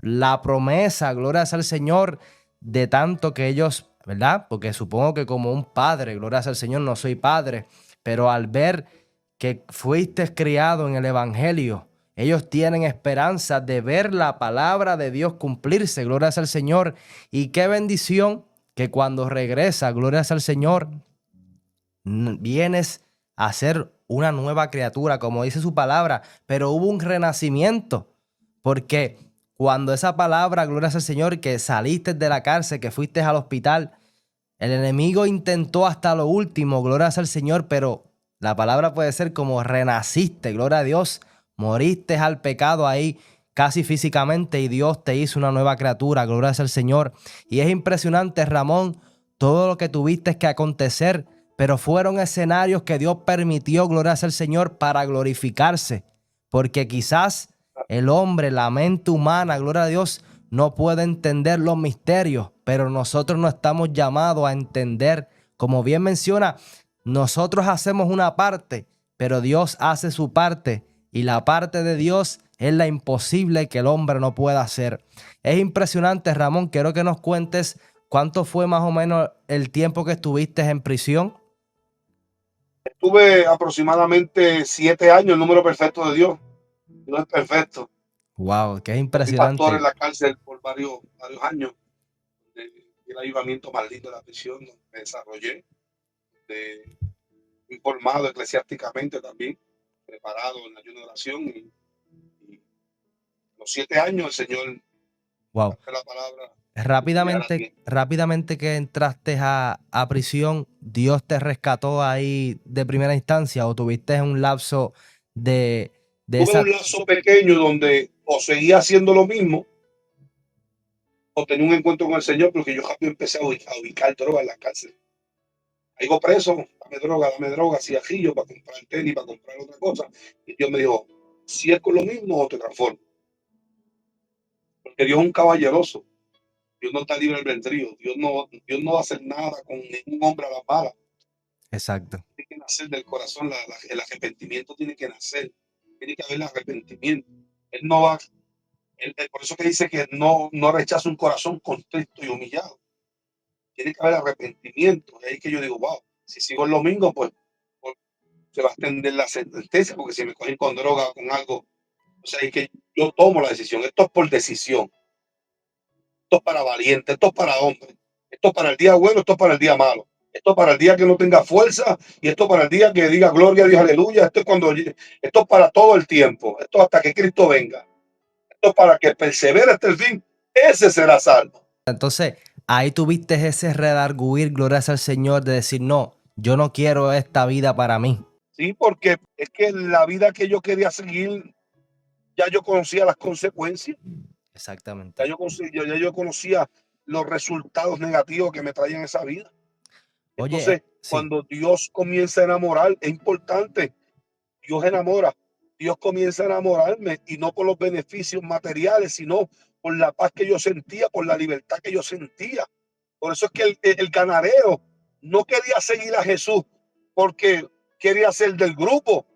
la promesa, gloria al Señor, de tanto que ellos, ¿verdad? Porque supongo que como un padre, gloria al Señor, no soy padre, pero al ver que fuiste criado en el Evangelio, ellos tienen esperanza de ver la palabra de Dios cumplirse, gloria al Señor. Y qué bendición que cuando regresa, gloria al Señor, vienes a ser una nueva criatura, como dice su palabra, pero hubo un renacimiento, porque cuando esa palabra, gloria al Señor, que saliste de la cárcel, que fuiste al hospital, el enemigo intentó hasta lo último, gloria al Señor, pero la palabra puede ser como renaciste, gloria a Dios, moriste al pecado ahí casi físicamente y Dios te hizo una nueva criatura, gloria al Señor. Y es impresionante, Ramón, todo lo que tuviste que acontecer, pero fueron escenarios que Dios permitió, gloria al Señor, para glorificarse, porque quizás el hombre, la mente humana, gloria a Dios, no puede entender los misterios, pero nosotros no estamos llamados a entender. Como bien menciona, nosotros hacemos una parte, pero Dios hace su parte, y la parte de Dios es la imposible que el hombre no pueda hacer. Es impresionante, Ramón. Quiero que nos cuentes cuánto fue más o menos el tiempo que estuviste en prisión. Estuve aproximadamente 7 años, el número perfecto de Dios. No es perfecto. Wow, qué Fui impresionante. pastor en la cárcel por varios años. El avivamiento más lindo de la prisión, donde me desarrollé. Fui formado eclesiásticamente también, preparado en ayuno de oración. Y los 7 años el Señor, Wow. la palabra. Rápidamente que entraste a prisión, ¿Dios te rescató ahí de primera instancia o tuviste un lapso de Tuve un lapso pequeño donde o seguía haciendo lo mismo o tenía un encuentro con el Señor, porque yo rápido empecé a ubicar droga en la cárcel. Caigo preso, dame droga, cigarrillo para comprar tenis, para comprar otra cosa. Y Dios me dijo: si es con lo mismo o te transformo. Porque Dios es un caballeroso. Dios no está libre albedrío. Dios no va a hacer nada con ningún hombre a la mala. Exacto. Tiene que nacer del corazón, el arrepentimiento tiene que nacer. Tiene que haber el arrepentimiento. Él no va, por eso que dice que no rechaza un corazón contrito y humillado. Tiene que haber arrepentimiento. Y ahí que yo digo: wow, si sigo el domingo, pues se va a extender la sentencia, porque si me cogen con droga o con algo, o sea, es que yo tomo la decisión. Esto es por decisión. Esto es para valientes, esto es para hombres. Esto es para el día bueno, esto es para el día malo. Esto es para el día que no tenga fuerza y esto es para el día que diga gloria a Dios, aleluya. Esto es para todo el tiempo. Esto es hasta que Cristo venga. Esto es para que persevere hasta el fin. Ese será salvo. Entonces, ahí tuviste ese redarguir, glorias al Señor, de decir: no, yo no quiero esta vida para mí. Sí, porque es que la vida que yo quería seguir, ya yo conocía las consecuencias. Exactamente. Ya yo conocía los resultados negativos que me traían esa vida. Oye, Entonces, Sí, Cuando Dios comienza a enamorar, es importante. Dios enamora. Dios comienza a enamorarme y no por los beneficios materiales, sino por la paz que yo sentía, por la libertad que yo sentía. Por eso es que el cananeo no quería seguir a Jesús porque quería ser del grupo,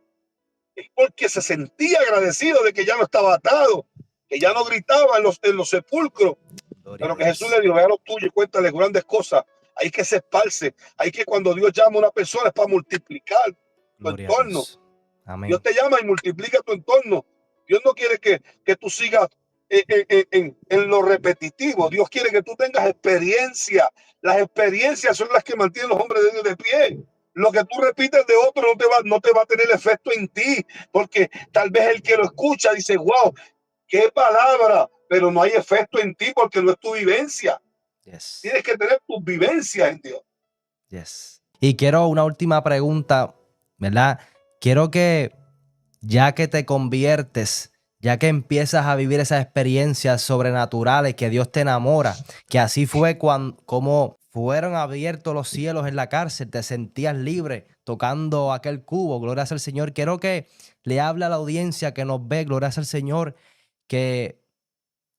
es porque se sentía agradecido de que ya no estaba atado, que ya no gritaba en los sepulcros, gloria a pero que Jesús le Dios. dijo, vea lo tuyo y cuéntale grandes cosas. Hay que se esparce, hay que cuando Dios llama a una persona es para multiplicar tu Gloria a entorno. Dios. Amén. Dios te llama y multiplica tu entorno. Dios no quiere que tú sigas en lo repetitivo. Dios quiere que tú tengas experiencia. Las experiencias son las que mantienen los hombres de Dios de pie. Lo que tú repites de otro no te va a tener efecto en ti, porque tal vez el que lo escucha dice, wow, qué palabra, pero no hay efecto en ti porque no es tu vivencia. Yes. Tienes que tener tus vivencias en Dios. Yes. Y quiero una última pregunta, ¿verdad? Quiero que ya que te conviertes, ya que empiezas a vivir esas experiencias sobrenaturales, que Dios te enamora, que así fue como fueron abiertos los cielos en la cárcel, te sentías libre tocando aquel cubo, gloria al Señor. Quiero que le hable a la audiencia que nos ve, gloria al Señor, que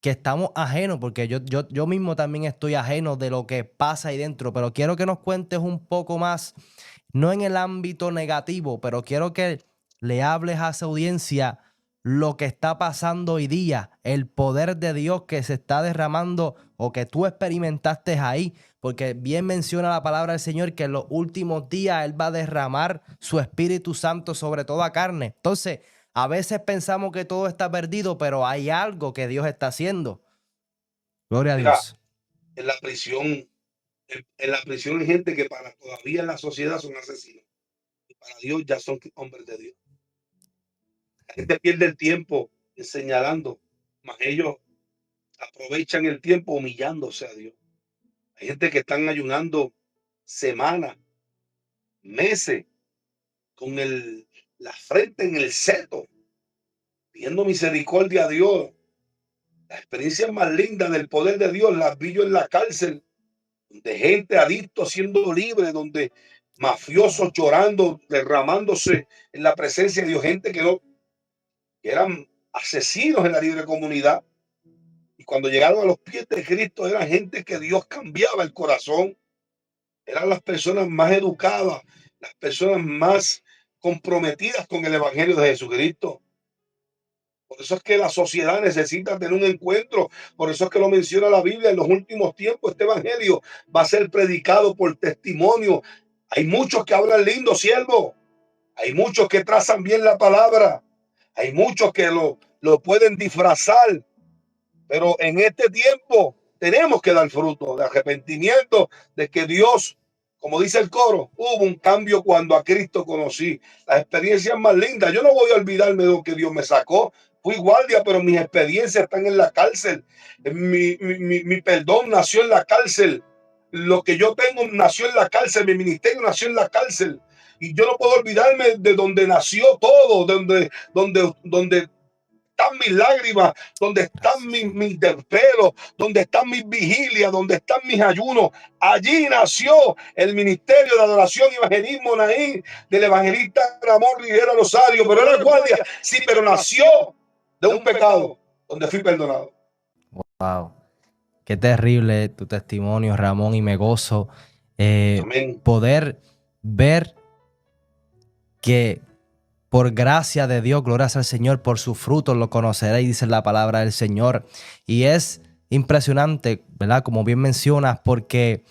estamos ajenos, porque yo mismo también estoy ajeno de lo que pasa ahí dentro, pero quiero que nos cuentes un poco más, no en el ámbito negativo, pero quiero que le hables a esa audiencia lo que está pasando hoy día, el poder de Dios que se está derramando o que tú experimentaste ahí, porque bien menciona la palabra del Señor que en los últimos días Él va a derramar su Espíritu Santo sobre toda carne. Entonces, a veces pensamos que todo está perdido, pero hay algo que Dios está haciendo. Gloria a Mira, Dios. en la prisión, en la prisión hay gente que para todavía en la sociedad son asesinos. Y para Dios ya son hombres de Dios. La gente pierde el tiempo señalando, mas ellos aprovechan el tiempo humillándose a Dios. Hay gente que están ayunando semanas, meses, con la frente en el seto, pidiendo misericordia a Dios. La experiencia más linda del poder de Dios las vi yo en la cárcel, de gente adicto siendo libre, donde mafiosos llorando, derramándose en la presencia de Dios, gente que eran asesinos en la libre comunidad. Y cuando llegaron a los pies de Cristo, eran gente que Dios cambiaba el corazón. Eran las personas más educadas, las personas más comprometidas con el Evangelio de Jesucristo. Por eso es que la sociedad necesita tener un encuentro. Por eso es que lo menciona la Biblia. En los últimos tiempos este Evangelio va a ser predicado por testimonio. Hay muchos que hablan lindo, siervo. Hay muchos que trazan bien la palabra. Hay muchos que lo pueden disfrazar. Pero en este tiempo tenemos que dar fruto de arrepentimiento, de que Dios, como dice el coro, hubo un cambio cuando a Cristo conocí. Las experiencias más lindas. Yo no voy a olvidarme de lo que Dios me sacó. Fui guardia, pero mis experiencias están en la cárcel. Mi perdón nació en la cárcel. Lo que yo tengo nació en la cárcel. Mi ministerio nació en la cárcel. Y yo no puedo olvidarme de donde nació todo, donde están mis lágrimas, donde están mis desvelos, donde están mis vigilias, donde están mis ayunos. Allí nació el ministerio de adoración y evangelismo Naín, del evangelista Ramón Rivera Rosario, pero era guardia, sí, pero nació de un pecado donde fui perdonado. Wow. Qué terrible tu testimonio, Ramón, y me gozo Amén. poder ver que por gracia de Dios, gloria al Señor, por sus frutos lo conoceréis, dice la palabra del Señor. Y es impresionante, ¿verdad? Como bien mencionas, porque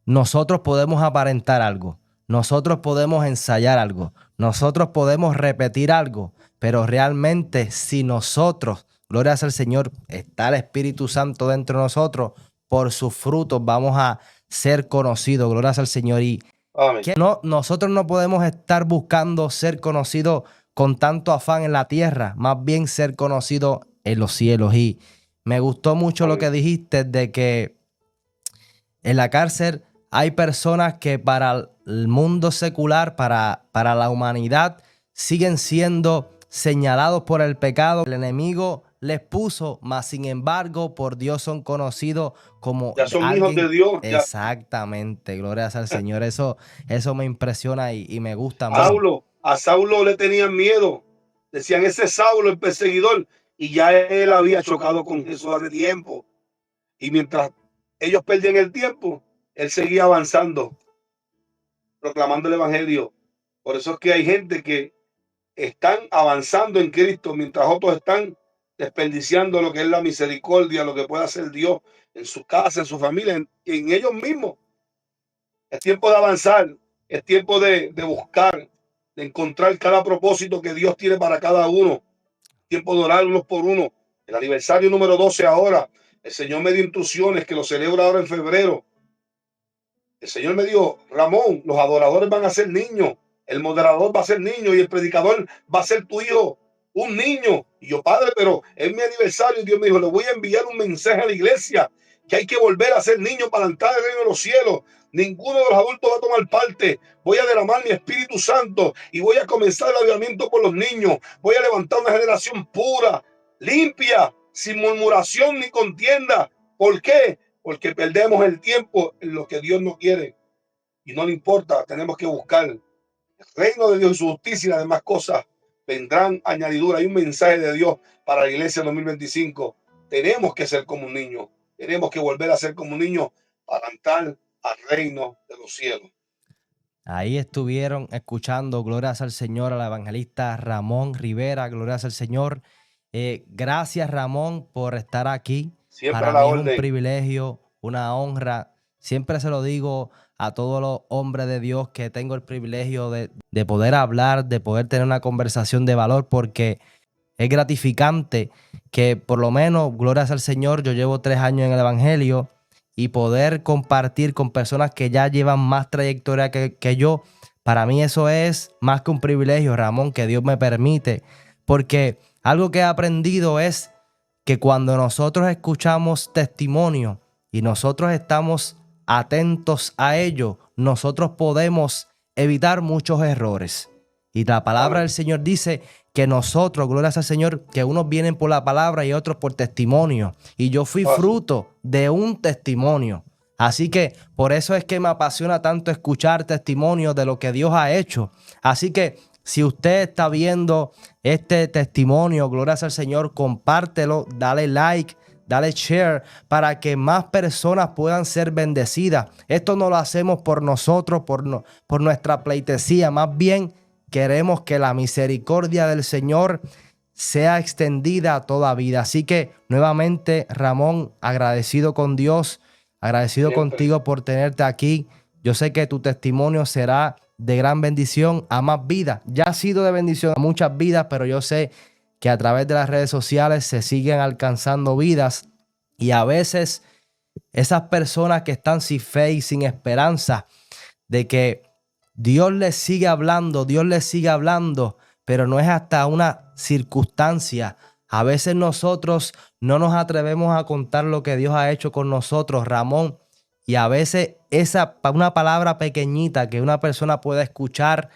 nosotros podemos aparentar algo, nosotros podemos ensayar algo, nosotros podemos repetir algo, pero realmente si nosotros, gloria al Señor, está el Espíritu Santo dentro de nosotros, por sus frutos vamos a ser conocidos, gloria al Señor. Y Amén. que nosotros no podemos estar buscando ser conocidos con tanto afán en la tierra, más bien ser conocidos en los cielos. Y me gustó mucho lo que dijiste de que en la cárcel hay personas que para el mundo secular, para la humanidad, siguen siendo señalados por el pecado. El enemigo les puso, mas sin embargo por Dios son conocidos como Ya son hijos de Dios. Ya. Exactamente, gloria al Señor. Eso me impresiona y me gusta mucho. A Saulo le tenían miedo. Decían, ese Saulo, el perseguidor, y ya él había chocado con Jesús hace tiempo. Y mientras ellos perdían el tiempo, él seguía avanzando, proclamando el evangelio. Por eso es que hay gente que están avanzando en Cristo, mientras otros están desperdiciando lo que es la misericordia, lo que puede hacer Dios en su casa, en su familia, en ellos mismos. Es tiempo de avanzar, es tiempo de buscar, de encontrar cada propósito que Dios tiene para cada uno. Tiempo de orar unos por uno. El aniversario número 12 ahora. El Señor me dio instrucciones que lo celebra ahora en febrero. El Señor me dijo, Ramón, los adoradores van a ser niños, el moderador va a ser niño y el predicador va a ser tu hijo, un niño. Y yo, padre, pero es mi aniversario. Y Dios me dijo, le voy a enviar un mensaje a la iglesia que hay que volver a ser niños para entrar al reino de los cielos. Ninguno de los adultos va a tomar parte. Voy a derramar mi Espíritu Santo y voy a comenzar el avivamiento por los niños. Voy a levantar una generación pura, limpia, sin murmuración ni contienda. ¿Por qué? Porque perdemos el tiempo en lo que Dios no quiere y no le importa. Tenemos que buscar el reino de Dios y su justicia, y las demás cosas vendrán añadidura. Hay un mensaje de Dios para la iglesia 2025. Tenemos que ser como un niño. Tenemos que volver a ser como un niño para entrar al reino de los cielos. Ahí estuvieron escuchando, glorias al Señor, al evangelista Ramón Rivera, glorias al Señor. Gracias, Ramón, por estar aquí. Siempre Para a la mí es orden. un privilegio, una honra. Siempre se lo digo a todos los hombres de Dios que tengo el privilegio de poder hablar, de poder tener una conversación de valor, porque es gratificante que por lo menos, glorias al Señor, yo llevo 3 años en el evangelio y poder compartir con personas que ya llevan más trayectoria que yo. Para mí eso es más que un privilegio, Ramón, que Dios me permite, porque algo que he aprendido es que cuando nosotros escuchamos testimonio y nosotros estamos atentos a ello, nosotros podemos evitar muchos errores. Y la palabra del Señor dice que nosotros, glorias al Señor, que unos vienen por la palabra y otros por testimonio. Y yo fui fruto de un testimonio. Así que por eso es que me apasiona tanto escuchar testimonios de lo que Dios ha hecho. Así que si usted está viendo este testimonio, glorias al Señor, compártelo, dale like, dale share para que más personas puedan ser bendecidas. Esto no lo hacemos por nosotros, por nuestra pleitesía. Más bien queremos que la misericordia del Señor sea extendida a toda vida. Así que nuevamente, Ramón, agradecido con Dios, agradecido contigo por tenerte aquí. Yo sé que tu testimonio será de gran bendición a más vidas. Ya ha sido de bendición a muchas vidas, pero yo sé que a través de las redes sociales se siguen alcanzando vidas y a veces esas personas que están sin fe y sin esperanza de que Dios les sigue hablando, pero no es hasta una circunstancia. A veces nosotros no nos atrevemos a contar lo que Dios ha hecho con nosotros, Ramón. Y a veces una palabra pequeñita que una persona pueda escuchar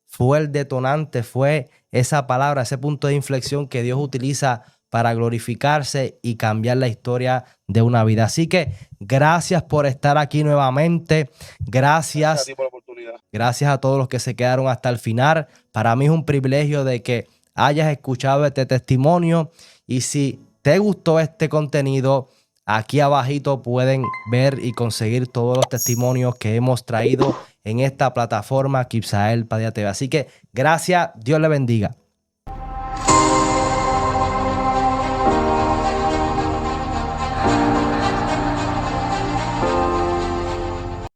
fue el detonante, fue esa palabra, ese punto de inflexión que Dios utiliza para glorificarse y cambiar la historia de una vida. Así que gracias por estar aquí nuevamente. Gracias. Gracias a todos los que se quedaron hasta el final. Para mí es un privilegio de que hayas escuchado este testimonio. Y si te gustó este contenido, aquí abajito pueden ver y conseguir todos los testimonios que hemos traído en esta plataforma Kibsael Padilla TV. Así que gracias, Dios le bendiga.